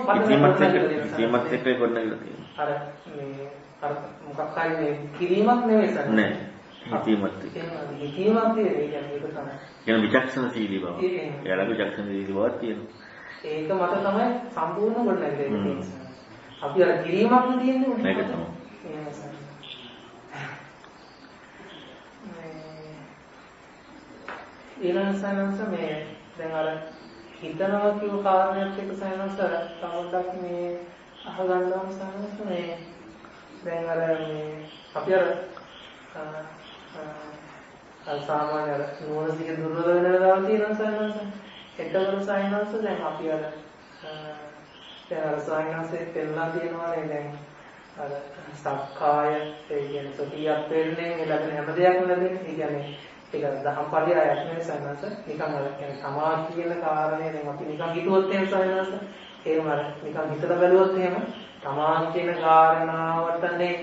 හිතීමත් එක්ක ගොඩනගලා තියෙන්නේ. අර මොකක් හරි මේ කිරීමක් නෙවෙයි සර්. නෑ. හිතීමත් එක්ක. හිතීමක් තියෙන්නේ කියන්නේ ඒක තමයි. කියන විචක්ෂණශීලී බව. එයාලගේ විචක්ෂණශීලී බවක් තියෙනවා. ඒක මත තමයි සම්පූර්ණ ගොඩනගලා තියෙන්නේ. අපි අර කිරීමක් නෙදින්නේ මේක තමයි. ඊළඟ සයනස මේ දැන් අර හිතනවා කියව කාරණයක් එක්ක සයනස තවඩක් මේ අහගන්නවා සයනස මේ දැන් අර මේ අපි අර සාමාන්‍ය අර නුවණසික දුර්වල වෙන වෙලාවල් තියෙනවා සයනස එතකොට සයනස දැන් අපි අර සයනසේ පෙන්නලා තියෙනවානේ දැන් අර සක්කාය ඒ කියන්නේ සතියක් වෙන්නේ ලැබෙන හැම දෙයක්ම ලැබෙන්නේ. ඒ කියන්නේ ඒක දහම් පරියායක් නෙවෙයි සයනස. නිකන් අර කියන්නේ තමා කියන කාරණේ දැන් අපි නිකන් හිතුවොත් එහෙම සයනස ඒකම අර නිකන් හිතලා බැලුවොත් එහෙම තමා කියන කාරණාවටනේ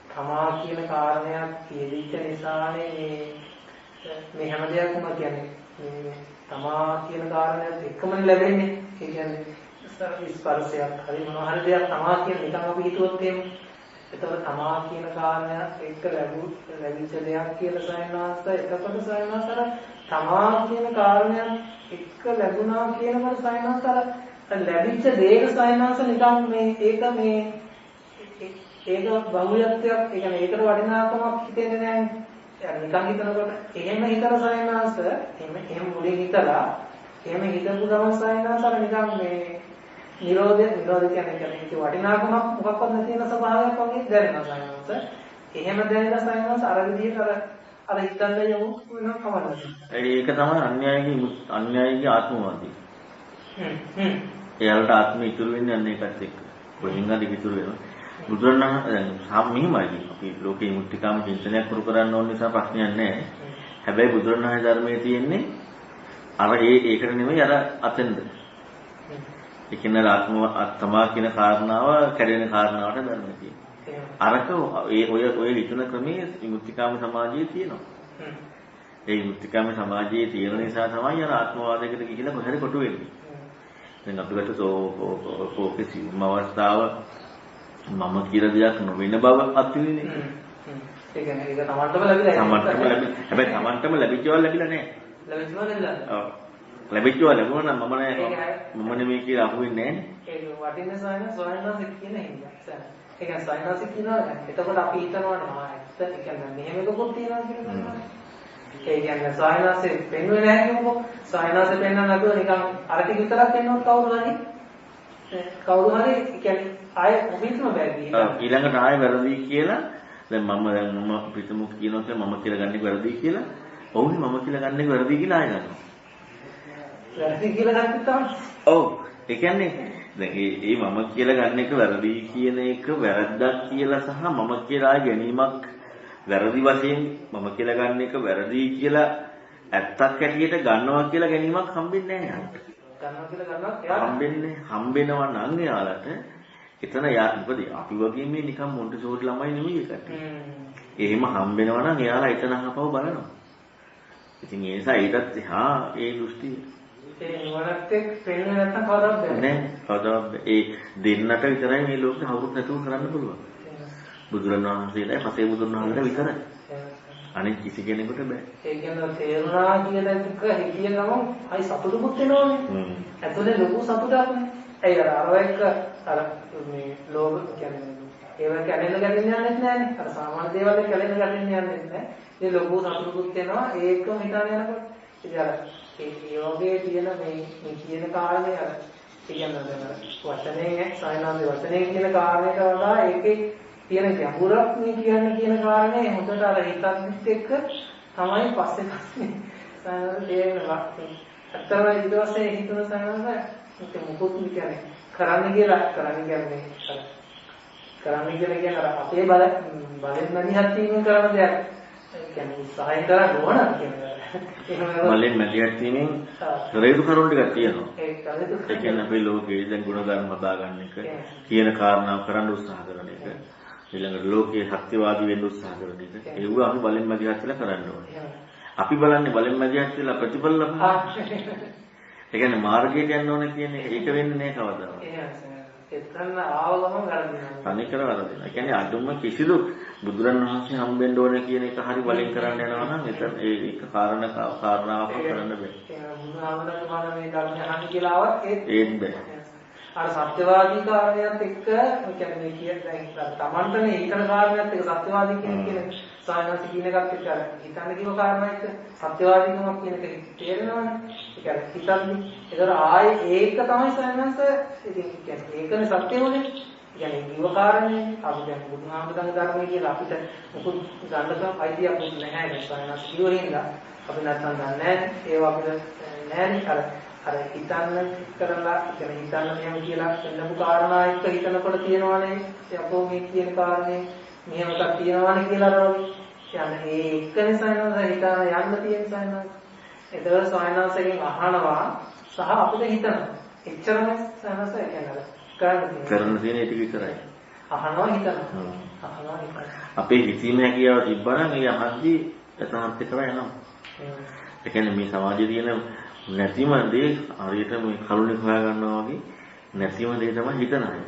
තමා කියන කාරණයක් කියවිච්ච නිසානේ මේ හැම දෙයක්ම කියන්නේ මේ තමා කියන කාරණයක් එකම ලැබෙන්නේ. ඒ කියන්නේ ස්පර්ශයක් හරි මොනවා හරි දෙයක් තමා කියන නිකන් අපි හිතුවොත් එහෙම එතකොට තමා කියන කාරණයක් එක්ක ලැබිච්ච දෙයක් කියලා සයනාස්ත එතකොට සයනාස්තර තමා කියන කාරණයක් එක්ක ලැබුණා කියනකොට සයනාස්තර ලැබිච්ච දේක සයනාස්ත නිකන් මේ ඒක බහුයත්වයක් ඒ කියන්නේ ඒකට වටිනාකමක් හිතෙන්නේ නැහැ. නිකන් හිතනකොට එහෙම හිතන සයනාස්ත එහෙම මුලින් හිතලා එහෙම හිතපු ගමන් සයනාස්තර නිකන් මේ නිරෝධය කියන්නේ ඒක වටිනාකමක් මොකක්වත් නැති වෙන ස්වභාවයක් වගේ දැනෙනවා සයනස. එහෙම දැනෙන සයනස අර විදිහට අර හිතන්න යමු වෙනවා කවදාද. ඒක තමයි අන්‍යයන්ගේ ආත්මවාදී. එයාලට ආත්මය ඉතුරු වෙන්නේ අන්න ඒකත් එක්ක. කොහෙන් හරි ඉතුරු වෙනවා. බුදුරණන් මෙහිමයි අපි ලෝකේ මුක්තිකාම චින්තනයක් කරු කරන්න ඕන නිසා ප්‍රශ්නයක් නැහැ. හැබැයි බුදුරණන්ගේ ධර්මයේ තියෙන්නේ අර ඒකට නෙමෙයි අර අතෙන්ද. ඒ කියන්නේ තමා කියන කාරණාව කැඩෙන කාරණාවට ධර්මයේ තියෙනවා. අරක ඔය හිතන ක්‍රමයේ විමුක්තිකාම සමාජයේ තියෙනවා. ඒ විමුක්තිකාම සමාජයේ තියෙන නිසා තමයි අර ආත්මවාදයකට ගිහිලා කොහරි කොටු වෙන්නේ. දැන් අපි ගත්තොත් ඕකේ සිම අවස්ථාව මම කියලා දෙයක් නොවෙන බව අත්විඳින්නේ. ඒ කියන්නේ ඒක තමන්ටම ලැබිලා හැබැයි තමන්ටම ලැබිච්චවල් ලැබිලා නැහැ. ලැබිච්චවල් ලැබුණා නම් මම නෙමෙයි කියලා අහුවෙන්නේ නැහැ. ඒක වටින සයනස කියන හින්දා. ඒ කියන්නේ සයනස කියනවා එතකොට අපි හිතනවානේ ඇත්ත ඒ කියන්නේ මෙහෙම එකකුත් තියෙනවා කියලා. ඒ කියන්නේ සයනසේ පෙන්වෙන්නේ නැහැ කියමුකෝ. සයනසේ පෙන්වන්න නැතුව නිකන් අර ටික විතරක් පෙන්වන්නත් කවුරු හරි කියන්නේ ආයෙ මොහිත්ම බැරි. ඊළඟට ආයෙ වැරදි කියලා දැන් මම පිටුමු කියනවා කියලා මම කියලා ගන්න එක වැරදි කියලා. ඔවුනේ මම කියලා ගන්න එක වැරදි කියලා ආයෙ ගන්නවා. වැරදි කියලා ගත්තත් තමයි. ඔව්. ඒ කියන්නේ දැන් මේ මම කියලා ගන්න එක වැරදි කියන එක වැරද්දක් කියලා සහ මම කියලා ගැනීමක් වැරදි වශයෙන් මම කියලා ගන්න එක වැරදි කියලා ඇත්තක් හැටියට ගන්නවා කියලා ගැනීමක් හම්බෙන්නේ නැහැ යාට. ගන්නවා කියලා ගන්නවා එයාට හම්බෙනවා නම් එයාලට එතන මොකද අපි වගේ මේ නිකන් මොන්ටිසෝරි ළමයි නෙමෙයි ඒකට. එහෙම හම්බ වෙනවා නම් එයාලා එතන අහපව බලනවා. ඉතින් ඒ නිසා ඊටත් එහා ඒ දෘෂ්ටිය. ඒ නුවණත් එක්ක පෙන්නේ නැත්තම් කවදාවත් බෑ. නෑ කවදාවත් ඒ දෙන්නට විතරයි මේ ලෝකේ කවුරුත් නැතුව කරන්න පුළුවන්. බුදුරණවහන්සේලා පසේ බුදුරණවහන්සේලා විතරයි. අනිත් කිසි කෙනෙකුට බෑ. ඒ කියන්නේ තේරුණා කියන එක හිතිය ගමන් අයි සතුටුමුත් වෙනවනේ. ඇතුලේ ලොකු සතුටක් නේ. ඒ අර එක අර මේ ලෝභ කියන්නේ ඒව කැලෙන්න ගැටෙන්න යන්නේ නැහැනේ. අර සාමාන්‍ය දේවල් කැලෙන්න ගැටෙන්න යන්නේ නැහැ. ඒ ලොකු සතුටුකුත් වෙනවා ඒකම හිතාන යනකොට. ඉතින් අර ඒ වගේ තියෙන මේ කියන කාරණේ අර කියන්නේ වචනේ සායනාවේ වචනේ කියන කාරණේට වඩා ඒකේ තියෙන ගැඹුරක් මේ කියන කාරණේ හොඳට අර හිතත් එක්ක තමයි පස්සේ සායනාවේ තේරෙනවා. අත්තරම ඊට පස්සේ හිතුන සායනාවේ මොකක්ද කියන්නේ කරන්න කියලා කියන්නේ අර අපේ බලෙන් මැදිහත් වීමෙන් කරන දෙයක්. ඒ කියන්නේ උත්සාහය කරන්න ඕන කියන්නේ. බලෙන් මැදිහත් වීමෙන් කරේතු කරුණු ටිකක් තියෙනවා. ඒ කියන්නේ අපේ ලෝකයේ දැන් ගුණ ධර්ම හදා ගන්න එක, කියන කාරණා කරන්න උත්සාහ කරන එක, ඊළඟට ලෝකයේ සත්‍යවාදී වෙන්න උත්සාහ කරන එක. ඒව අපි බලෙන් මැදිහත් වෙලා කරන්න ඕනේ. අපි බලන්නේ බලෙන් මැදිහත් වෙලා ප්‍රතිඵල ලබන්න. ඒ කියන්නේ මාර්ගයට යන්න ඕන කියන්නේ ඒක වෙන්නේ නැහැ කවදාවත්. එතන ආවම වැරදිනවා. තනිකර වැරදිනවා. ඒ කියන්නේ අදුම කිසිදු බුදුරණවහන්සේ හම්බෙන්න ඕන කියන එක හරි බලෙන් කරන්න යනවා නම් එතන ඒක කාරණාවක් කරන්න බෑ. බුදුහාමුදුරුවෝ මේ ධර්ම අහන්න කියලා ආවත් ඒත් බෑ. අර සත්‍යවාදී කාරණයක් එක්ක කියන්නේ කියන්නේ තමන්ටනේ ඊතන කාරණයක් එක්ක සත්‍යවාදී කියන සායනස කියන එකත් එක්ක හිතන්න කිව්ව කාරණා එක්ක සත්‍යවාදීකමක් කියන එක තේරෙනවනේ. ඒ කියන්නේ හිතන්නේ ඒතර ආයේ ඒක තමයි සායනස ඉතින් කියන්නේ ඒකනේ සත්‍යෝනේ. කියන්නේ කිව්ව කාරණේ අපි දැන් බුදුහාමුදුරන්ගේ ධර්මයේ කියලා අපිට මොකද ගන්නකම් අයිතියක් නැහැ නේ සායනස කිව්වෙන්නේ. අපි නැත්තම් දන්නේ නැහැ ඒවා අපිට නැහැ අර හිතන්න කරලා කියන්නේ හිතන්න මෙහෙම කියලා වෙනපු කාරණා එක්ක හිතනකොට තියෙනවනේ යකෝ මේ කියන කාරණේ මෙහෙම එකක් තියෙනවනේ කියලා අර වගේ කියන්නේ ඒ එක්කනේ සයනස හිතන යන්න තියෙන සයනස ඒතර සයනසකින් අහනවා සහ අපිට හිතනවා එච්චරම සයනස කියන්නේ කරන්න තියෙන ඒක විතරයි අහනවා හිතනවා අපේ හිතීම හැකියාව තිබ්බනම් ඒ අහද්දී එතනත් එකම යනවා ඒ කියන්නේ මේ සමාජයේ තියෙන නැතිම දේ හරියට මේ කරුණේ හොයා ගන්නවා වගේ නැතිම දේ තමයි හිතන අය.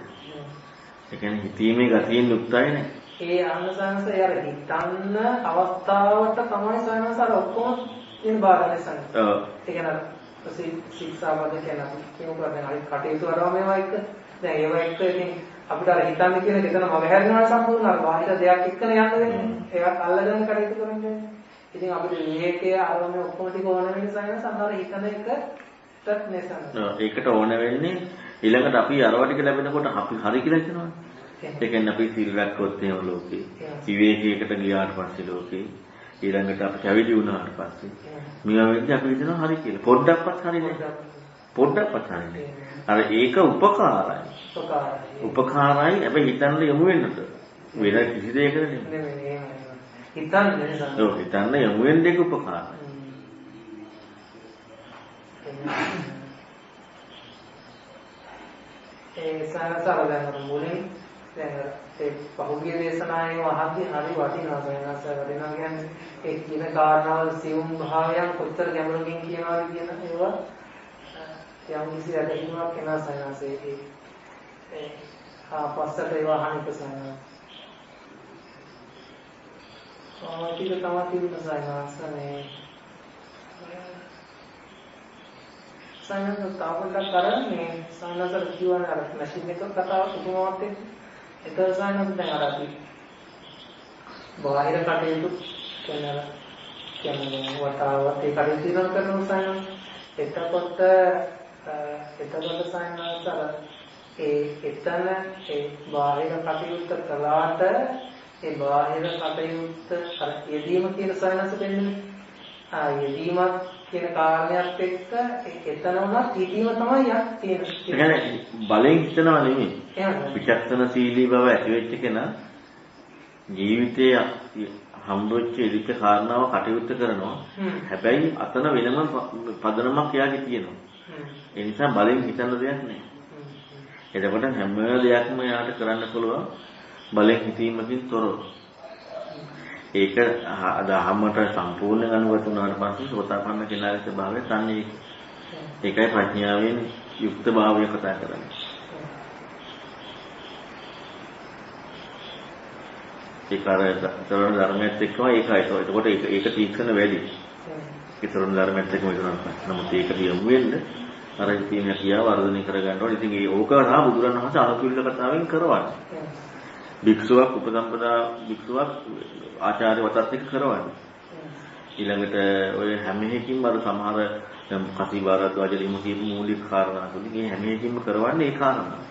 ඒ කියන්නේ හිතීමේ ගතියෙන් යුක්තයි නේ. ඒ අනුසංස යාර හිතන්න අවස්ථාවට තමයි සයනස අර ඔක්කොම ඉන්න බාරනේ සංස. ඔව්. ඒ කියන්නේ ශික්ෂාවද කියන කෙනෙකුට දැන් හරි කටයුතු කරනවා මේවා එක්ක. දැන් ඒවා එක්ක ඉතින් අපිට අර හිතන්න කියන එක එතන මග හැරෙනවා සම්පූර්ණ අර බාහිර දෙයක් එක්කනේ යන්න වෙන්නේ. ඒවත් අල්ලගෙන කටයුතු කරන්නේ. ඉතින් අපිට විවේකයේ ආරම්භය ඔක්කොම ටික ඕන වෙන නිසා නේ සමහර හිතන එකටත් නැසන. ඒකට ඕන වෙන්නේ ඊළඟට අපි අරව ටික ලැබෙනකොට අපි හරි කියලා හිතනවානේ. ඒ කියන්නේ අපි සීල් රැක්කොත් එහෙම ලෝකේ. විවේකයකට ගියාට පස්සේ ලෝකේ ඊළඟට අපි පැවිදි වුණාට පස්සේ මේවා වෙද්දී අපි හිතනවා හරි කියලා. පොඩ්ඩක්වත් හරි නෑ. පොඩ්ඩක්වත් හරි නෑ. අර ඒක උපකාරයි. උපකාරයි හැබැයි හිතන්න යමු වෙන්නද? වෙන කිසි දෙයකට නෙමෙයි. හිතන්න යමු වෙන දෙක උපකාරයි. ඒ සාරසාරයන් මුලින් දැන් ඒ පහුගිය දේශනාවේ අහද්දී හරි වටිනවා වෙනස වෙනවා කියන්නේ ඒ කියන කාරණාවල සියුම් භාවයන් කොච්චර ගැඹුරකින් කියනවාද කියන ඒවා යම් කිසි අදහිමක් වෙනවා සයනසේ ඒ පස්සට ඒවා අහන්න සයනස ටික තමයි තිබුණ සයනසනේ සයනස තාපකට කරන්නේ සයනසර කියවන අර මැෂින් එක කතාව උපමාවක් එක්ක ඒක සයනස දැන් අර අපි බාහිර කටයුතු කියන්නේ වතාවත් ඒ කටයුතු ඉවර කරන සයනස එතකොට සයනස අර එතන ඒ බාහිර කටයුත්ත කළාට ඒ බාහිර කටයුත්ත අර යෙදීම කියන සයනස දෙන්නේ යෙදීමක් කියන කාරණයක් එක්ක එතන උනත් යෙදීම තමයි තියෙන්නේ. ඒ කියන්නේ බලෙන් හිතනවා නෙමෙයි. විචක්ෂණශීලී බව ඇති වෙච්ච කෙනා ජීවිතයේ හම්බෙච්ච ඉරිච්ච කාරණාව කටයුත්ත කරනවා. හැබැයි අතන වෙනම පදනමක් එයාගේ තියෙනවා. ඒ නිසා බලෙන් හිතන්න දෙයක් නැහැ. එතකොට හැම දෙයක්ම යාට කරන්න පුළුවන් බලෙන් හිතීමකින් තොරව. ඒක දහමට සම්පූර්ණ අනුගත වුණාට පස්සේ සෝතාපන්න කෙනාගේ ස්වභාවය තන්නේ ඒකයි ප්‍රඥාවෙන් යුක්ත භාවය කතා කරන්නේ. ඒක අර තරණ ධර්මයේත් එක්කම ඒකයි. එතකොට ඒක තීක්ෂණ වැඩි. ඒ තරණ ධර්මයේත් එක්කම කරනවා. නමුත් ඒකට යොමු වෙන්න අර ඉතින් කියා වර්ධනය කරගන්න ඕනේ. ඉතින් ඒක නා බුදුරණවහන්සේ අනුකූල කතාවෙන් කරවන්නේ. භික්ෂුවක් උපසම්පදා භික්ෂුවක් ආචාර්ය වතත් එක්ක කරවන්නේ. ඊළඟට ඔය හැම එකකින්ම අර සමහර කතිවාරත් වජලින්ම කියපු මූලික කාරණා තුලින් මේ හැම එකකින්ම කරවන්නේ ඒ කාරණා.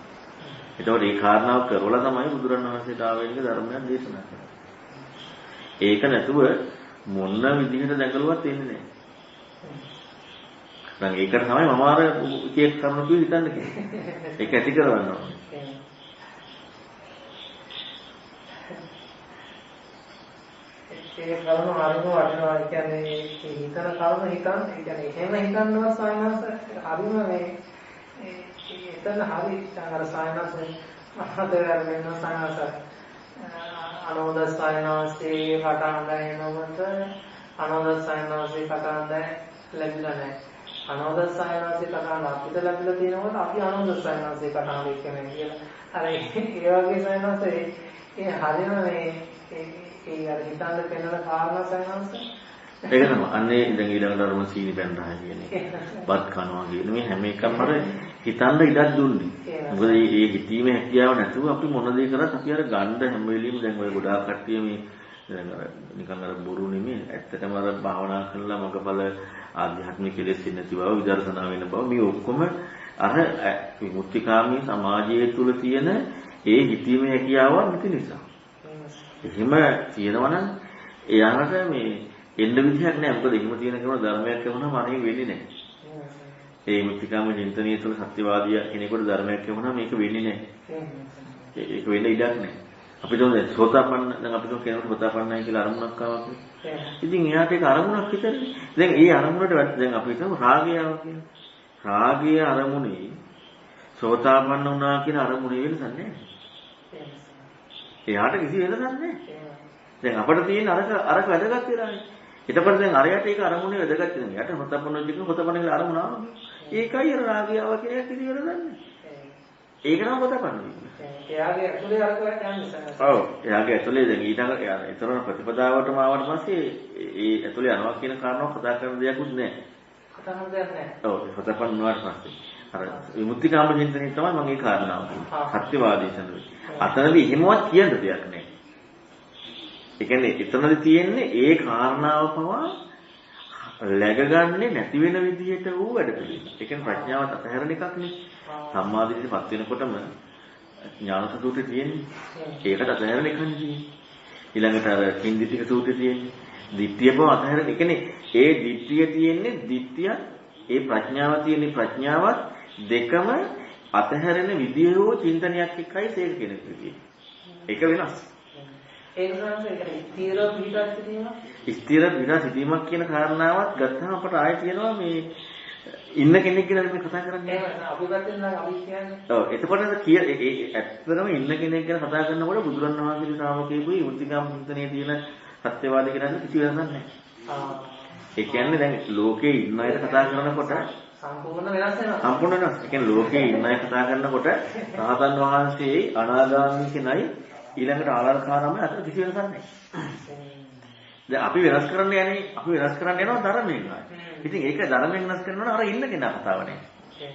එතකොට ඒ කාරණාව කරවලා තමයි බුදුරණවහන්සේට ආවෙනික ධර්මයක් දේශනා කරන්නේ. ඒක නැතුව මොන විදිහට දැකලුවත් එන්නේ නැහැ. දැන් ඒකට තමයි මම අර කේක් කරන කිව්ව හිතන්න කියන්නේ. ඒක ඇති කරවන්න ඕනේ. ඒ කරුණ හරිම වටිනවා. ඒ කියන්නේ හිතන කරුණ හිතන්න, ඒ කියන්නේ එහෙම හිතනවා සායනස හරිම මේ එතන හරි අර සායනස මහතර වෙන සායනස අනෝද සායනසේ කටහඬ එනකොට අනෝද සායනසේ කටහඬ ලැබිලා නැහැ. අනෝද සායනසේ කටහඬ අපිට ලැබිලා තියෙනකොට අපි අනෝද සායනසේ කටහඬ කියන්නේ කියලා. අර ඒ වගේ සායනසේ ඒ හරිම මේ ඒ අර හිතන්න පෙන්නන කාරණා සයන්ස් ඒක තමයි. අන්නේ දැන් ඊළඟට අරම සීනි පැන් රහ කියන්නේ. බත් කනවා කියන මේ හැම එකම අර හිතන්න ඉඩක් දුන්නේ. මොකද මේ හිතීමේ හැකියාව නැතුව අපි මොන දේ කරත් අපි අර ගන්න හැම වෙලෙම දැන් ඔය ගොඩාක් කට්ටිය මේ දැන් අර නිකන් අර බොරු නෙමෙයි. ඇත්තටම අර භාවනා කරලා මගපල ආධ්‍යාත්මික කෙලෙස් නැති බව විදර්ශනා වෙන බව මේ ඔක්කොම අර විමුක්තිකාමී සමාජයේ තුල තියෙන ඒ හිතීමේ හැකියාව නැති නිසා. එහෙම තියෙනවා නම් එයාට මේ එන්න විදිහක් නැහැ. මොකද එහෙම තියෙන කෙනා ධර්මයක් කියවනම අනේ වෙන්නේ නැහැ. ඒ මුත්‍තිකාම චින්තනීය තුළ සත්‍යවාදී කෙනෙකුට ධර්මයක් කියවනම මේක වෙන්නේ නැහැ. ඒක වෙන්න ඉඩක් නැහැ. අපි දුන්නේ සෝතාපන්න දැන් අපි දුක කෙනෙකුට සෝතාපන්නයි කියලා අරමුණක් ආවා කියලා. ඉතින් එයාට ඒක අරමුණක් විතරනේ. දැන් ඒ අරමුණට දැන් අපි හිතමු රාගය ආවා කියලා. රාගයේ අරමුණේ සෝතාපන්න වුණා කියන අරමුණේ වෙනසක් නැහැ. එයාට කිසි වෙනසක් නැහැ. දැන් අපිට තියෙන අරක වැදගත් වෙලානේ. ඊටපස්සේ දැන් අරයට ඒක අරමුණේ වැදගත් වෙනවා. එයාට හොතපන්න දෙක හොතපන්න කියලා අරමුණ ආවා. ඒකයි අර රාගයව කියලා කිසි වෙනසක් නැහැ. ඒක නම් හොතපන්න. එයාගේ ඇතුලේ අරක යන්නේ. ඔව්. එයාගේ ඇතුලේ දැන් ඊටම ඒතරන ප්‍රතිපදාවටම ආවට පස්සේ ඒ ඇතුලේ යනවා කියන කාරණාව කතා කරන දෙයක්වත් නැහැ. කතා කරන දෙයක් නැහැ. ඔව්. හොතපන්න වුණාට පස්සේ අර විමුක්තිකාම චින්තනයේ තමයි මම ඒ කාරණාව කියන්නේ. සත්‍යවාදී සඳහන්. අතනදී එහෙමවත් කියන්න දෙයක් නැහැ. ඒ කියන්නේ එතනදී තියෙන්නේ ඒ කාරණාව පවා läගගන්නේ නැති වෙන විදිහට වූ වැඩ පිළිවෙල. ඒ කියන්නේ ප්‍රඥාවත් අතහැරන එකක් නේ. සම්මාදිටපත් වෙනකොටම ඥාන සතුටේ තියෙන්නේ. ඒකට අතහැරන එකක් නේ. ඊළඟට අර කින්දිතික සූත්‍රයේ තියෙන්නේ. ditthිය බව අතහැරන. ඒ කියන්නේ ඒ ditthිය තියෙන්නේ ditthිය ඒ ප්‍රඥාව තියෙන්නේ ප්‍රඥාවත් දෙකම අතහැරෙන විදිය හෝ චින්තනයක් එක්කයි තේක කෙනෙක් විදිය. ඒක වෙනස්. ඒක තමයි ස්ථිර පිටස් සිටීමක්. ස්ථිර පිටස් සිටීමක් කියන කාරණාවත් ගත්තාම අපට ආයෙ තියෙනවා මේ ඉන්න කෙනෙක් ගැන මේ කතා කරන්නේ. අපි පැත්තෙන් නම් අපි කියන්නේ. ඔව් එතකොට ඇත්තටම ඉන්න කෙනෙක් ගැන කතා කරනකොට බුදුරණවහන්සේගේ ශ්‍රාවකයෙකුයි මුත්‍තිකාම චින්තනයේ තියෙන සත්‍යවාදී කෙනාට කිසි වෙනසක් නැහැ. ඒ කියන්නේ දැන් ලෝකේ ඉන්න අය කතා කරනකොට සම්පූර්ණ වෙනස් වෙනවා. සම්පූර්ණ වෙනස්. ඒ කියන්නේ ලෝකේ ඉන්න අය කතා කරනකොට රහතන් වහන්සේයි අනාගාමී කෙනයි ඊළඟට ආලංකාරම අතර කිසි වෙනසක් නැහැ. දැන් අපි වෙනස් කරන්න යනවා ධර්මයෙන්. ඉතින් ඒක ධර්මයෙන් වෙනස් කරනවා අර ඉන්න කෙනා කතාව නේ. ඒ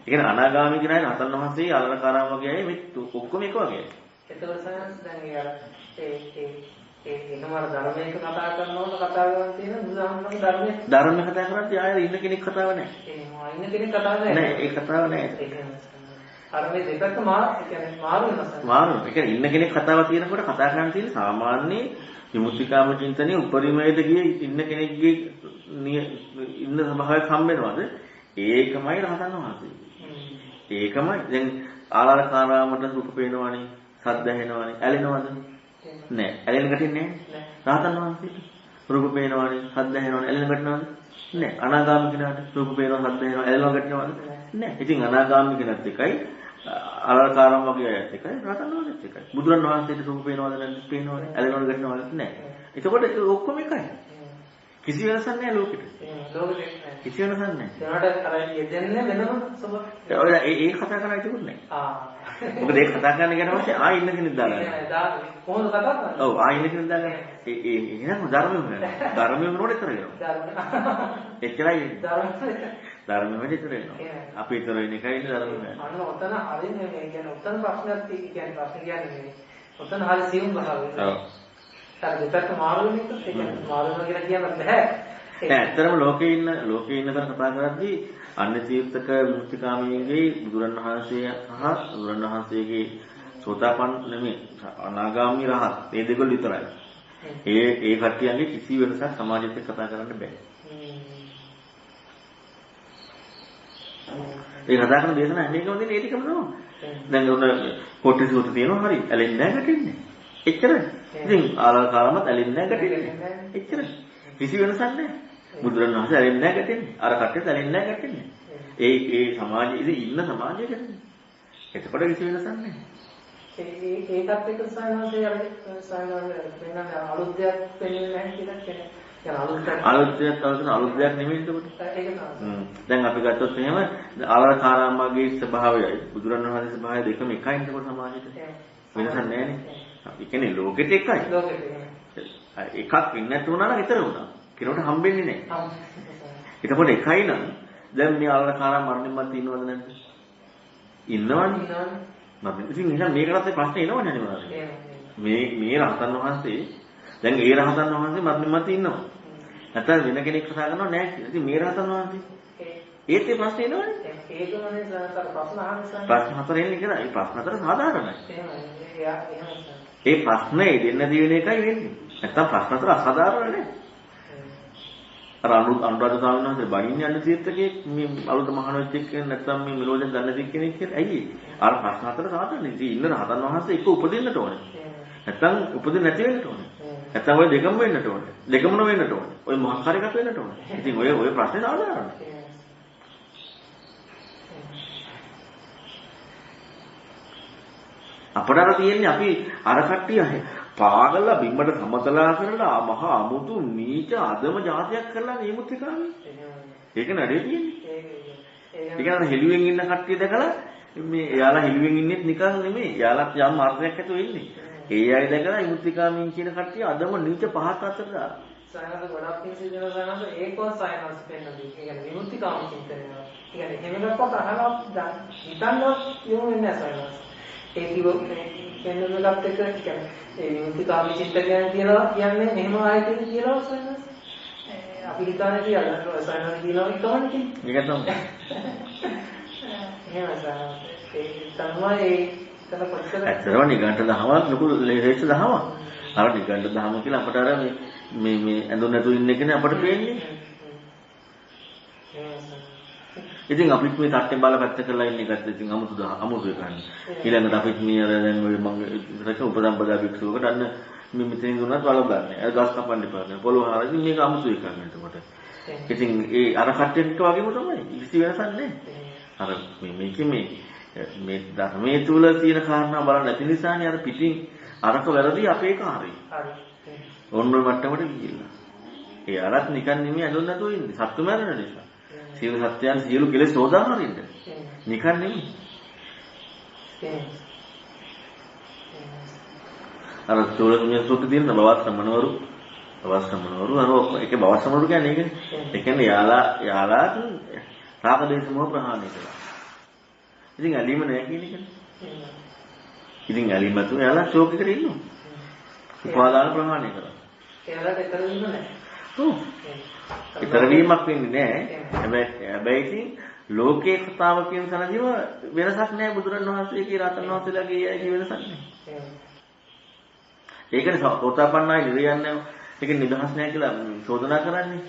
කියන්නේ අනාගාමී කෙනයි රහතන් වහන්සේයි ආලංකාරම වගේ අය මේ ඔක්කොම එක වගේ. ඒතකොට දැන් එහෙම අර ධර්මයක කතා කරනකොට කතා කරන තියෙන බුදුහාමුදුරන්ගේ ධර්මයේ කතා කරද්දී ආයෙ ඉන්න කෙනෙක් කතාව නැහැ. එහෙම ඉන්න කෙනෙක් කතාව නැහැ. නෑ ඒ කතාව නැහැ. අර මේ දෙකක් මාරු වෙනස්. මාරු. ඒ කියන්නේ ඉන්න කෙනෙක් කතාව කියනකොට කතා කරන්න තියෙන සාමාන්‍ය විමුක්තිකාම චින්තනයේ උපරිමයට ගියේ ඉන්න කෙනෙක්ගේ ඉන්න ස්වභාවයක් හම් වෙනවද? ඒකමයි රහතන් වහන්සේ. ඒකමයි දැන් ආලාරකාරාමට රූප පේනවනේ, සද්ද ඇහෙනවනේ, ඇලෙනවද? නෑ. ඇලෙන ගැටෙන්නේ නෑ. රහතන් වහන්සේට රූප පේනවනේ, සද්ද ඇහෙනවනේ, ඇලෙන ගැටෙනවද? නෑ. අනාගාමී කෙනාට රූප පේනවා, සද්ද ඇහෙනවා, ඇලෙනවා ගැටෙනවද? නෑ. ඉතින් අනාගාමී කෙනත් එකයි අලකාරම් වගේ අයත් එකයි රහතන් වහන්සේත් එකයි. බුදුරන් වහන්සේට රූප පේනවද නැද්ද? පේනවනේ. ඇලෙනවද ගැටෙනවද නැහැ. එතකොට ඒක ඔක්කොම එකයි. කිසි වෙනසක් නැහැ ලෝකෙට. කිසි වෙනසක් නැහැ. ඒකට අර යෙදෙන්නේ වෙනම ස්වභාවයක්. ඔය ඒ කතා කරලා ඉතිකුත් නැහැ. මොකද ඒක කතා කරන්න ගියාට පස්සේ ආයෙ ඉන්න කෙනෙක් දාලා. කොහොමද කතා කරන්නේ? ඔව් ආයෙ ඉන්න කෙනෙක් දාලා. ඒ එහෙනම් ධර්මෙම වෙනවා. ධර්මෙම නෝඩ කරගෙන. එච්චරයි. ධර්මෙම විතර වෙනවා. අපි විතර වෙන එකයි ඉන්නේ ධර්මෙම. අන්න ඔතන හරිනේ මේ කියන්නේ ඔතන ප්‍රශ්නයක් කියන්නේ ප්‍රශ්න කියන්නේ ඔතන හරි සියුම් භාවය. ඔව්. දෙපැත්ත මාරු වෙන එක ඒ කියන්නේ මාරු වෙනවා කියලා කියන්න බෑ. ඇත්තටම ලෝකේ ඉන්න තර කතා කරද්දී අන්‍ය තීර්ථක මුක්තිකාමීන්ගේ බුදුරන් වහන්සේ සහ බුදුරන් වහන්සේගේ සෝතාපන්න නෙමෙයි අනාගාමී රහත් මේ දෙකවල විතරයි. ඒ කට්ටියන්ගේ කිසි වෙනසක් සමාජෙත් කතා කරන්න බෑ. ඒ කතා කරන දේශනා හැමේකම දෙන්නේ ඒ ටිකම තමයි. දැන් උන කොටි සූත තියෙනවා හරි ඇලෙන්නේ නැහැ ගැටෙන්නේ. එච්චරයි. ඉතින් ආලකාරමත් ඇලෙන්නේ නැහැ ගැටෙන්නේ. එච්චරයි. කිසි වෙනසක් නැහැ. බුදුරණවහන්සේ ඇලෙන්නේ නැහැ ගැටෙන්නේ. අර කට්ටියත් ඇලෙන්නේ නැහැ ගැටෙන්නේ. ඒ සමාජයේ ඉන්න සමාජයේ ගැටෙන්නේ. එතකොට කිසි වෙනසක් නැහැ. ඒකත් එක්ක සායනසේ අර සායනවල වෙන අලුත් දෙයක් වෙන්නේ නැහැ කියලා කියන්නේ. අලුත් දෙයක් නෙමෙයි එතකොට. දැන් අපි ගත්තොත් එහෙම ආලකාරාමගේ ස්වභාවයයි බුදුරණවහන්සේගේ ස්වභාවය දෙකම එකයි නේද සමාජයට. වෙනසක් නැහැ නේ. ඒ කියන්නේ ලෝකෙට එකයි. එකක් වෙන්නේ නැතුව නම් ඊතර වුණා. කෙනෙකුට හම්බෙන්නේ නැහැ. එතකොට එකයි නම් දැන් මේ ආලකාරා මරණින් මත් ඉන්නවද නැද්ද? ඉන්නවනේ. මම ඉතින් එහෙනම් මේකටත් ප්‍රශ්නේ එනවනේ නේද? මේ රහතන් වහන්සේ දැන් ඒ රහතන් වහන්සේ මරණින් මත් ඉන්නවා. නැත්නම් වෙන කෙනෙක් කතා කරනවා නැහැ කියලා. ඉතින් මේ රහතන් වහන්සේ ඒත් ඒ ප්‍රශ්නේ එනවනේ. ඒකමනේ සාතර ප්‍රශ්න අහන්නේ. ප්‍රශ්න හතර එන්නේ කියලා. ඒ ප්‍රශ්න හතර සාධාරණයි. ඒ ප්‍රශ්නේ දෙන්න දිවෙන එකයි වෙන්නේ. නැත්තම් ප්‍රශ්න හතර අසාධාරණ නේ. අර අනුරාධ ස්වාමීන් වහන්සේ බණින්න යන තීර්ථකේ මේ අලුත මහානවෙච්ච කෙනෙක් නැත්තම් මේ මෙලෝදෙන් දන්න දෙයක් කෙනෙක් කියලා. ඇයි? අර ප්‍රශ්න හතර සාධාරණයි. ඉතින් ඉන්න රහතන් වහන්සේ එක උපදින්නට ඕනේ. නැත්තම් උපදින්න නැති වෙන්නට ඕනේ. නැත්තම් ඔය දෙකම වෙන්නට ඕනේ. දෙකම වෙන්නට ඕනේ. ඔය මහකාරයකට වෙන්නට ඕනේ. ඉතින් ඔය ප්‍රශ්නේ සාධාරණයි. අපට අර තියෙන්නේ අපි අර කට්ටිය පාගලා බිම්මට සමතලා කරලා මහා අමුතු නීච අදම જાතියක් කරලා නියමුත්තිකාමී. ඒක නඩේ තියෙන්නේ. ඒක නේද හෙළුවෙන් ඉන්න කට්ටිය දැකලා මේ එයාලා හෙළුවෙන් ඉන්නෙත් නිකන් නෙමෙයි. එයාලත් යම් මාර්ගයක් ඇතුව ඉන්නේ. ඒ අය දැකලා විමුක්තිකාමීන් කියන කට්ටිය අදම නීච පහක් අතර දාලා. සයනද ගොඩක් පිළිසි දෙන සයනද ඒකෝ සයනස් පෙන්නදී. ඒ කියන්නේ විමුක්තිකාමී චින්තනය. ඒ කියන්නේ හැමදක්වත් අහලා හිතන්නවත් යොමු වෙන්නේ නැහැ සයනස්. ඒ කිව්වොත් වෙනදකට එක කියන්නේ ඒ විමුක්තිකාමී චින්තනය කියලා කියන්නේ මෙහෙම ආයතන කියලා සයනස්. අපි හිතන්නේ කියලා සයනස් කියනවා එකමනේ. ඒක තමයි. එහෙම තමයි ඇත්තටම නිගණ්ඨ දහමක් ලොකු ලේහෙච්ච දහමක්. අර නිගණ්ඨ දහම කියලා අපට අර මේ ඇඳුම් නැතුව ඉන්න එකනේ අපට පේන්නේ. ඉතින් අපිත් මේ තට්ටේ බාල පැත්ත කරලා ඉන්න එකත් ඉතින් අමුතු එකක්. ඊළඟට අපිත් මේ අර දැන් ඔය මම රක උපසම්පදා භික්ෂුවකට අන්න මේ මෙතනින් දුන්නත් වල ගන්න. ඒ ගස් කපන්න එපා කියන පොළොව හරින් මේක අමුතු එකක් නේද? ඉතින් ඒ අර කට්ටියට වගේම තමයි. කිසි වෙනසක් නැහැ. අර මේකේ මේ ධර්මයේ තුල තියෙන කාරණා බලන්න නැති නිසානේ අර පිටින් අරක වැරදි අපේ කාර්යය. හරි. ඔන්න ඔය මට්ටමට ගිහිල්ලා. ඒ අරත් නිකන් නෙමෙයි ඇඳුම් නැතුව ඉන්නේ. සත්තු මරන නිසා. සියලු සත්‍යයන් සියලු කෙලෙස් සෝදාන හරින්න. නිකන් නෙමෙයි. අර තුලමිය සුත් දින බවත් සම්මනවරු අර ඒකේ බවත් සම්මනවරු කියන්නේ ඒකනේ. ඒ කියන්නේ යාලා රාග දේශ මොහ ප්‍රහාණය කළා. ඉතින් ඇලීම නැහැ කියන එකනේ. ඉතින් ඇලීම නැතුව එයාලා ෂෝක් එකට ඉන්නවා. උපාදාන ප්‍රහාණය කරා. එයාලට එතන ඉන්න නැහැ. ඔව්. ඊතර වීමක් වෙන්නේ නැහැ. හැබැයි ඉතින් ලෝකේ කතාව කියන සනදිව වෙනසක් නැහැ බුදුරණවහන්සේගේ රහතන් වහන්සේලාගේ ඒකේ වෙනසක් නැහැ. ඒකනේ සෝතාපන්නයි නිරයන්නේ ඒක නිදහස් නැහැ කියලා චෝදනා කරන්නේ.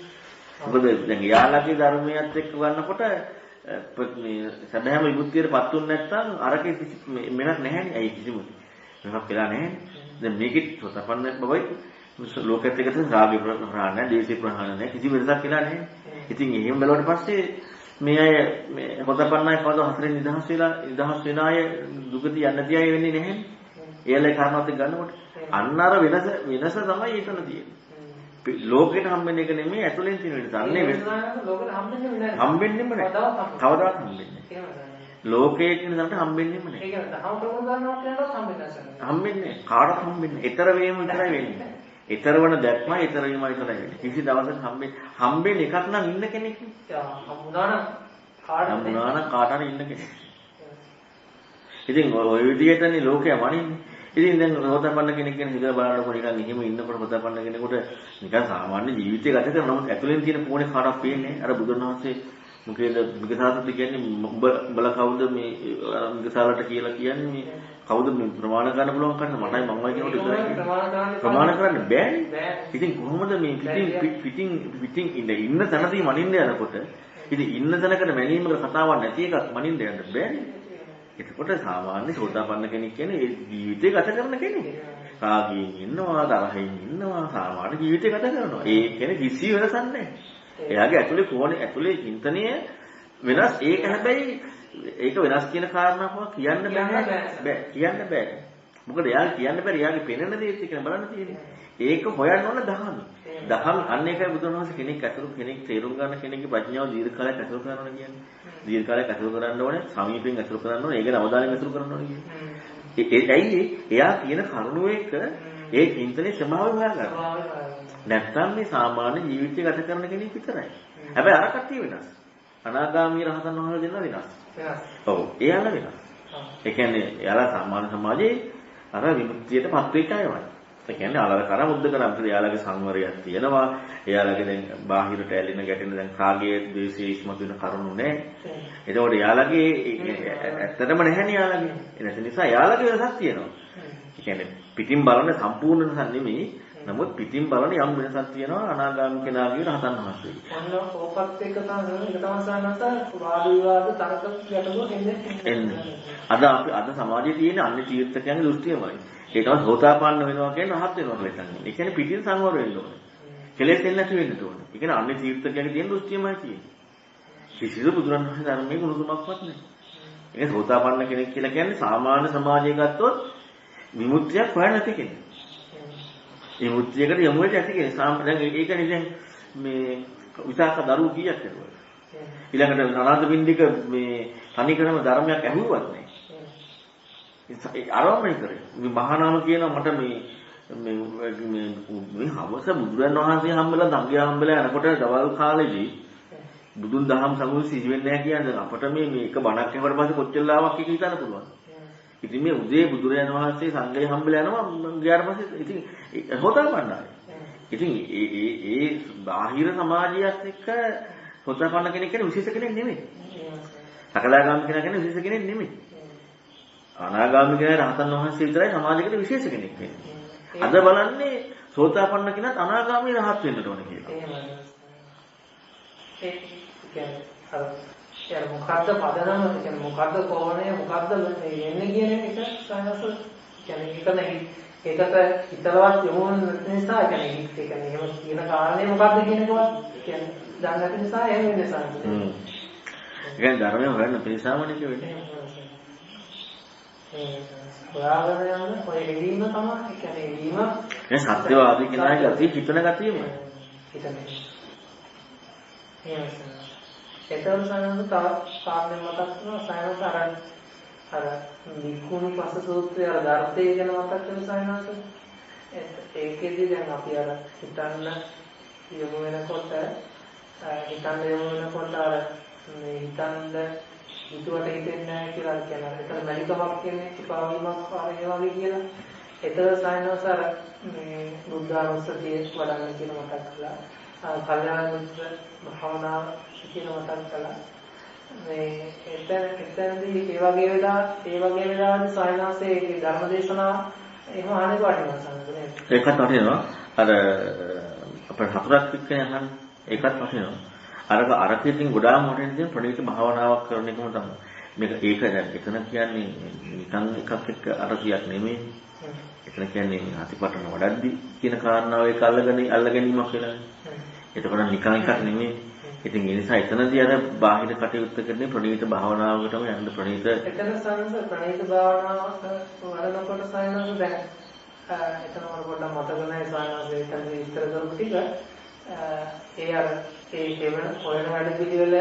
මොකද දැන් යාළගේ ධර්මයත් එක්ක ගන්නකොට මේ සැබෑම විමුක්තියටපත් වුනේ නැත්නම් අරකේ කිසි මෙනක් නැහැනේ. ඇයි කිසිම මෙනක් වෙලා නැහැ. දැන් මේකෙත් සෝතාපන්න බවයි ලෝකෙත් එක්ක රාගය ප්‍රහාණය නැහැ, දේශේ ප්‍රහාණය නැහැ, කිසි වෙනසක් කියලා නැහැ. ඉතින් එහෙම බලවට පස්සේ මේ අය මේ හොතපන්නයි කවද හතරෙන් නිදහස් වෙන අය දුකදී යන්න තියයි වෙන්නේ නැහැ. ඒලේ කාරණාවත් ගන්නකොට අන්න අර වෙනස තමයි ඒකන තියෙන්නේ. ලෝකෙට හම්බෙන එක නෙමෙයි ඇතුලෙන් තියෙන වෙනස. අන්නේ වෙනස. ලෝකෙට හම්බෙන්නෙම නැහැ. කවදාවත් හම්බෙන්නේ නැහැ. ලෝකයේ කියන දන්ට හම්බෙන්නෙම නැහැ. ඒක තමයි හම් ප්‍රමුඛ ගන්නවා කියනකොට හම්බෙන්නේ නැහැ. හම්බෙන්නේ කාටවත් හම්බෙන්නේ. ඊතර වේම විතරයි වෙන්නේ. ඊතර වන දැක්මයි ඊතර වීමයි විතරයි වෙන්නේ. කිසි දවසක හම්බෙන්නේ එකක් නම් ඉන්න කෙනෙක් නේ. හම්බුණා නම් කාට හරි ඉන්න කෙනෙක්. ඉතින් ඔය විදිහටනේ ලෝකය වනින්නේ. ඉතින් දැන් හොතපන්න කෙනෙක් ගැන හිතලා බලනකොට නිකන් එහෙම ඉන්නකොට හොතපන්න කෙනෙකුට නිකන් සාමාන්‍ය ජීවිතය ගත කරනවා. නමුත් ඇතුලෙන් තියෙන පෝනේ කාටවත් පේන්නේ. අර බුදුන් වහන්සේ මොකේද මිගසාරට කියන්නේ උඹලා කවුද මේ මිගසාරට කියලා කියන්නේ මේ කවුද මේ ප්‍රමාණ ගන්න පුළුවන් කන්න මටයි මමයි කියනකොට ඉතරයි ප්‍රමාණ කරන්න බෑනේ. ඉතින් කොහොමද මේ පිටින් ඉන්න තැනදී මනින්න යනකොට ඉතින් ඉන්න තැනකට මැනීමකට කතාවක් නැති එකක් මනින්න යන්න බෑනේ. එතකොට සාමාන්‍ය සෝතාපන්න කෙනෙක් කියන්නේ ඒ ජීවිතය ගත කරන කෙනෙක්. රාගයෙන් ඉන්නවා, තරහින් ඉන්නවා, සාමාන්‍ය ජීවිතය ගත කරනවා. ඒ කියන්නේ කිසි වෙනසක් නැහැ. එයාගේ ඇතුලේ චින්තනය වෙනස්. ඒක හැබැයි ඒක වෙනස් කියන කාරණාවක් කියන්න බෑ. මොකද එයාට කියන්න බැරි එයාගේ පෙනෙන දේ කියන බලන්න තියෙන්නේ. ඒක හොයන්න ඕන දහම. අන්න ඒකයි බුදුන් වහන්සේ කෙනෙක් තේරුම් ගන්න කෙනෙක්ගේ ප්‍රඥාව දීර්ඝ කාලයක් ඇසුරු කරනවා කියන්නේ. දීර්ඝ කාලයක් ඇසුරු කරන්න ඕනේ, සමීපයෙන් ඇසුරු කරන්න ඕනේ, ඒක නවදාලෙන් ඇසුරු කරන්න ඕනේ කියන්නේ. එයා කියන කරුණු එක ඒ චින්තනයේ ස්වභාවය හොයාගන්න. නැත්තම් මේ සාමාන්‍ය ජීවිතය ගත කරන කෙනෙක් විතරයි. හැබැයි අර කට්ටිය වෙනස්. අනාගාමී රහතන් වහන්සේ දෙන්න වෙනස්. ඔව්. එයාලා වෙනස්. ඒ කියන්නේ එයාලා සාමාන්‍ය සමාජයේ අර විමුක්තියටපත් වෙච්ච අයමයි. ඒ කියන්නේ අලර කර මුද්ද කරන් එයාලගේ සංවරයක් තියෙනවා. එයාලගේ දැන් බාහිරට ඇලෙන ගැටෙන දැන් කාගේ ද්වේෂයේ ඉස්මතු වෙන කරුණු නැහැ. ඒකෝට එයාලගේ ඇත්තටම නැහැනේ එයාලගේ. ඒ නැති නිසා එයාලගේ වෙනසක් තියෙනවා. ඒ කියන්නේ පිටින් බලන සම්පූර්ණ වෙනසක් නෙමෙයි. නමුත් පිටින් බලන යම් වෙනසක් තියෙනවා අනාගාමී කෙනාගේ රහතන් වහන්සේ. ඔන්න ඕකත් එක තමයි සානස වාද විවාද තරක ගැටලුව එන්නේ. අද සමාජයේ තියෙන අන්‍ය තීර්ථකයන්ගේ දෘෂ්ටියමයි. ඒ තමයි සෝතාපන්න වෙනවා කියන්නේ රහත් වෙනවා කියලා කියන්නේ. ඒ කියන්නේ පිටින් සංවර වෙන්න ඕනේ. කෙලෙස් එන්නේ නැති වෙන්න ඕනේ. ඒ කියන්නේ අන්‍ය තීර්ථකයන්ගේ තියෙන දෘෂ්ටියමයි තියෙන්නේ. කිසිදු බුදුරණවහන්සේ ධර්මයේ ගුණසුමක්වත් නැහැ. ඒක සෝතාපන්න කෙනෙක් කියලා කියන්නේ සාමාන්‍ය සමාජයේ ගත්තොත් විමුක්තියක් හොයන්න නැති කෙනෙක්. මේ මුත්‍යයකට යමු වෙච්ච ඇති කෙනෙක්. දැන් ඒකනේ දැන් මේ විසාක දරුවෝ කීයක් ඇරුවා. ඊළඟට අනාථ පින්ඩික මේ තනිකරම ධර්මයක් ඇහුවත් නැහැ. ඒ ආරම්භය කරේ. මේ මහානාම කියනවා මට මේ හවස බුදුරන් වහන්සේ හම්බෙලා දඟයා හම්බෙලා යනකොට දවල් කාලේදී බුදුන් දහම් සමුදු සිහි වෙන්නේ නැහැ කියන්නේ අපට මේ එක බණක් ඇහුවට පස්සේ කොච්චර ලාවක් එක හිතන්න පුළුවන්. ඉතින් මේ උදේ බුදුරජාණන් වහන්සේ සංඝය හම්බෙලා යනවා ගියාට පස්සේ ඉතින් හොතපන්නයි. ඉතින් ඒ බාහිර සමාජයත් එක්ක හොතපන්න කෙනෙක් කියන්නේ විශේෂ කෙනෙක් නෙමෙයි. සකලාගාමී කෙනා කියන්නේ විශේෂ කෙනෙක් නෙමෙයි. අනාගාමී කෙනා රහතන් වහන්සේ විතරයි සමාජයකට විශේෂ කෙනෙක් වෙන්නේ. අද බලන්නේ සෝතාපන්න කෙනාත් අනාගාමී රහත් වෙන්න ඕනේ කියලා. ඒ කියන්නේ මොකද්ද පදනම කියන්නේ මොකද්ද කෝණය මොකද්ද එන්නේ කියන එක සාහස කියන්නේ ඒකට හිතලවත් යොමු වෙන නිසා කියන්නේ එහෙම කියන කාරණේ මොකද්ද කියන එකවත් කියන්නේ දන්නේ නැති නිසා එහෙම වෙන්නේ සාහස. ඒ කියන්නේ ධර්මය හොයන්න පිළිසාමනේ කියන්නේ. හොයාගෙන යන ඔය එළීම තමයි කියන්නේ එළීම මේ සත්‍යවාදී කෙනාගේ අති හිතන ගතියමයි. හිතන්නේ. ඒතර සානන්ද තව කාරණේ මතක් කරනවා සානන්ද අර විකුණු පස සූත්‍රය අර ධර්තේ ගැන මතක් කරන සානන්ද ඒකෙදි දැන් අපි අර හිතන්න යොමු වෙනකොට අර මේ හිතන්න හිතුවට හිතෙන්නේ නැහැ කියලා කියනවා. ඒතර මැලිකමක් කියන්නේ පාවීමක් වගේ කියලා. ඒතර සානන්ද අර මේ බුද්ධානුස්සතිය වඩන්න කියන මතක් කළා. කල්යාණ මිත්‍ර භාවනාව කියන මතක් කළා. මේ එතනදී ඒ වගේ වෙලාවට සායනාසේ ධර්ම දේශනා එහෙම අහන්නේ වටිනවා සම්පූර්ණයෙන්. ඒකත් වටිනවා. අර අපේ හතරක් එක්කනේ අහන්නේ. ඒකත් වටිනවා. අරක ඉතින් ගොඩාක් වටින දේ ප්‍රණීත භාවනාවක් කරන එකම තමයි. මේක ඒක දැන් එතන කියන්නේ නිකන් එකක් එක්ක අරතියක් නෙමෙයි. එතන කියන්නේ අතිපටන වඩද්දි කියන කාරණාව ඒක අල්ල ගැනීමක් වෙලානේ. එතකොට නිකන් එකක් නෙමෙයි. ඉතින් ඒ නිසා එතනදී අර බාහිර කටයුත්ත කරන්නේ ප්‍රණීත භාවනාවකටම යන්න ප්‍රණීත. එතන සංස ප්‍රණීත භාවනාව වඩනකොට සයනස දැන් එතන වල පොඩ්ඩක් මතක නැහැ සයනස එතන විස්තර කරපු ටික ඒ අර ඒ කෙවන හොයන වැඩ පිළිවෙල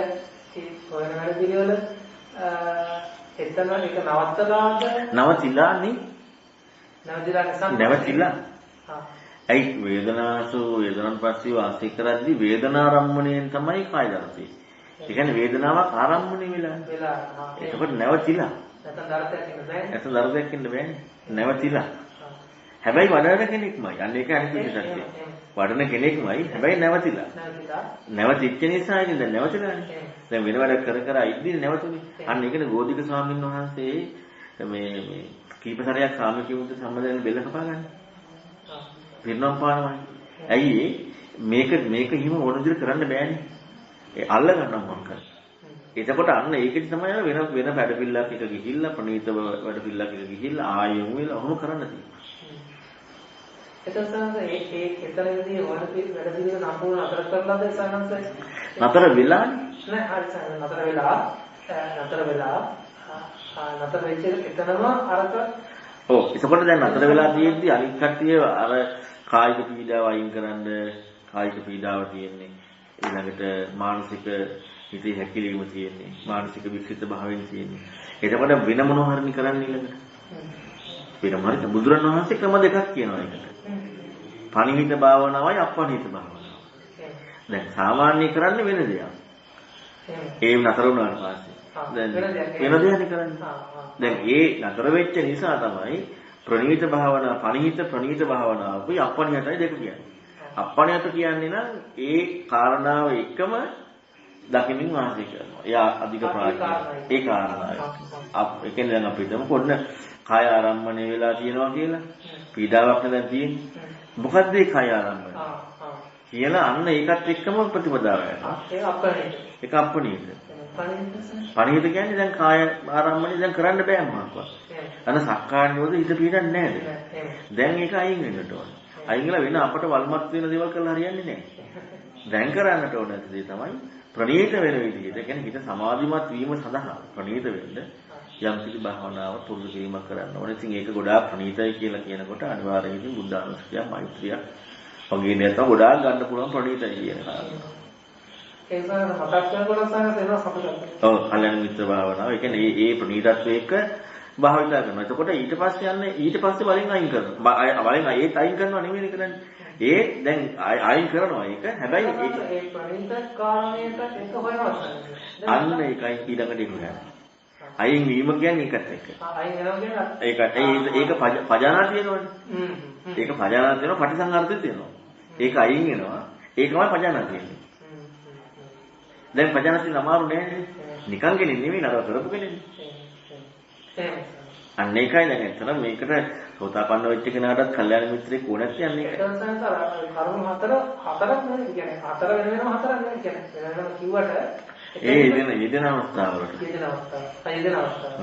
එතන ඒක නවත්තලාද නැවතිලා ඇයි වේදනන් පස්සේ වාසය කරද්දී වේදනාරම්මණයෙන් තමයි කාය දර්ශය. ඒ කියන්නේ වේදනාවක් ආරම්මණය වෙලා. ඒකකොට නැවතිලා. නැත්නම් දර්ශයක් ඉන්න බෑනේ. නැවතිලා. හැබැයි වඩන කෙනෙක්මයි. අන්න ඒක අනිත් විදිහට. වඩන කෙනෙක්මයි. හැබැයි නැවතිලා. නැවතිච්ච නිසා ඉතින් දැන් නැවතිලානේ. දැන් වෙන වැඩ කර ඉද්දී නැවතුනේ. අන්න ඒකනේ ගෝධික ස්වාමීන් වහන්සේ මේ කීප සැරයක් සාමිකියුත් සම්බන්ධයෙන් බෙල්ල කපා ගන්න. පිරිනම් පානවයි. ඇයි මේක හිම ඕන විදිහට කරන්න බෑනේ. ඒ අල්ල ගන්නම් මං කරා. එතකොට අන්න ඒකෙදි තමයි වෙන වැඩ පිළිලක් එක ගිහිල්ලා ප්‍රණීත වැඩ පිළිලක් එක ගිහිල්ලා ආයෙම වෙලා ඔහොම කරන්න තියෙනවා. එතකොට ඒ එතරම්දී වැඩ පිළිවෙල සම්පූර්ණ අතර කරලාද සානන්සයි? නතර වෙලානේ. නෑ හරි සානන්ස නතර වෙලා නතර වෙච්ච එතනම අරක ඔව් එතකොට දැන් නතර වෙලා තියෙද්දි අනිත් කට්ටිය අර කායික පීඩාව අයින් කරන්න කායික පීඩාව තියෙන්නේ ඊළඟට මානසික හිතේ හැකිලිම තියෙන්නේ මානසික විකෘත භාවයෙන් තියෙන්නේ එතකොට වෙන මොනවා හරි කරන්න ඊළඟට වෙන මොහොත බුදුරණවහන්සේ ක්‍රම දෙකක් කියනවා ඒකට පණිවිත භාවනාවයි අපණිත භාවනාවයි දැන් සාමාන්‍ය කරන්නේ වෙන දෙයක් ඒ නතර වුණාට පස්සේ දැන් වෙන දෙයක් කරන්නේ දැන් ඒ නතර වෙච්ච නිසා තමයි ප්‍රණීත භාවනා ප්‍රණීත භාවනාවයි අපණියටයි දෙක කියන්නේ. අපණියට කියන්නේ නම් ඒ කාරණාව එකම දකින්න වාසය කරනවා. එයා අධික ප්‍රාඥා. ඒ කාරණාව. ඒ කියන්නේ දැන් අපි හිතමු කොන්න කාය ආරම්මණය වෙලා තියෙනවා කියලා. පීඩාවක් නැදන් තියෙන්නේ. මොකද්ද ඒ කාය ආරම්මණය? කියලා අන්න ඒකත් එක්කම ප්‍රතිපදාව යනවා. ඒක අපණියට. පණිවිත කියන්නේ දැන් කාය ආරම්මණය දැන් කරන්න බෑ මොකක්වත්. අන්න සක්කාය නිරෝධ හිත පීඩන්නේ නැහැ. දැන් ඒක අයින් වෙන්නට ඕන. අයින් වෙලා වෙන අපට වල්මත් වෙන දේවල් කරලා හරියන්නේ නැහැ. දැන් කරන්නට ඕන දේ තමයි ප්‍රණීත වෙන විදිහට. ඒ කියන්නේ හිත සමාධිමත් වීම සඳහා ප්‍රණීත වෙන්න යම් කිසි භාවනාව පුරුදු කිරීමක් කරන්න ඕනේ. ඉතින් ඒක ගොඩාක් ප්‍රණීතයි කියලා කියනකොට අනිවාර්යයෙන් ඉතින් බුද්ධානුස්සතිය, මෛත්‍රිය වගේ නැත්නම් ගොඩාක් ගන්න පුළුවන් ප්‍රණීතයි කියන කාරණා. ඒක මතක් කරගන්න සංගත වෙනවා සතුටක්. ඔව් කල්‍යාණ මිත්‍ර භාවනාව. ඒ කියන්නේ ඒ ප්‍රණීතත්වයක භාවිත කරනවා. එතකොට ඊට පස්සේ වලින් අයින් කරනවා. වලින් ඒත් අයින් කරනවා නෙමෙයි කරන්නේ. ඒ දැන් අයින් කරනවා ඒක. හැබැයි ඒ ප්‍රණීත කාරණයට එක හොයනවා. අන්න ඒකයි ඊළඟට ඉන්නේ. අයින් වීම කියන්නේ ඒකත් එක්ක. අයින් වෙනවා කියන්නේ ඒක පජානා තියෙනවනේ. ඒක පජානා තියෙනවා පටිසංහාරතේ තියෙනවා. ඒක අයින් වෙනවා. ඒකමයි පජානා තියෙන්නේ. දැන් පජානාති අමාරු නෑනේ. නිකන් කෙනෙක් නෙමෙයි නතර කරපු කෙනෙක්. අන්න ඒකයි දැන් එතන මේකට සෝතාපන්න වෙච්ච කෙනාටත් කල්යාණ මිත්‍රෙක් ඕනත් යන්නේ. ඒක සංසාර කරුණු හතරක් නෙවෙයි කියන්නේ හතර වෙනම හතරක් නෙවෙයි කියන්නේ වෙනම කිව්වට ඒ යෙදෙන අවස්ථාවලට. යෙදෙන අවස්ථාව.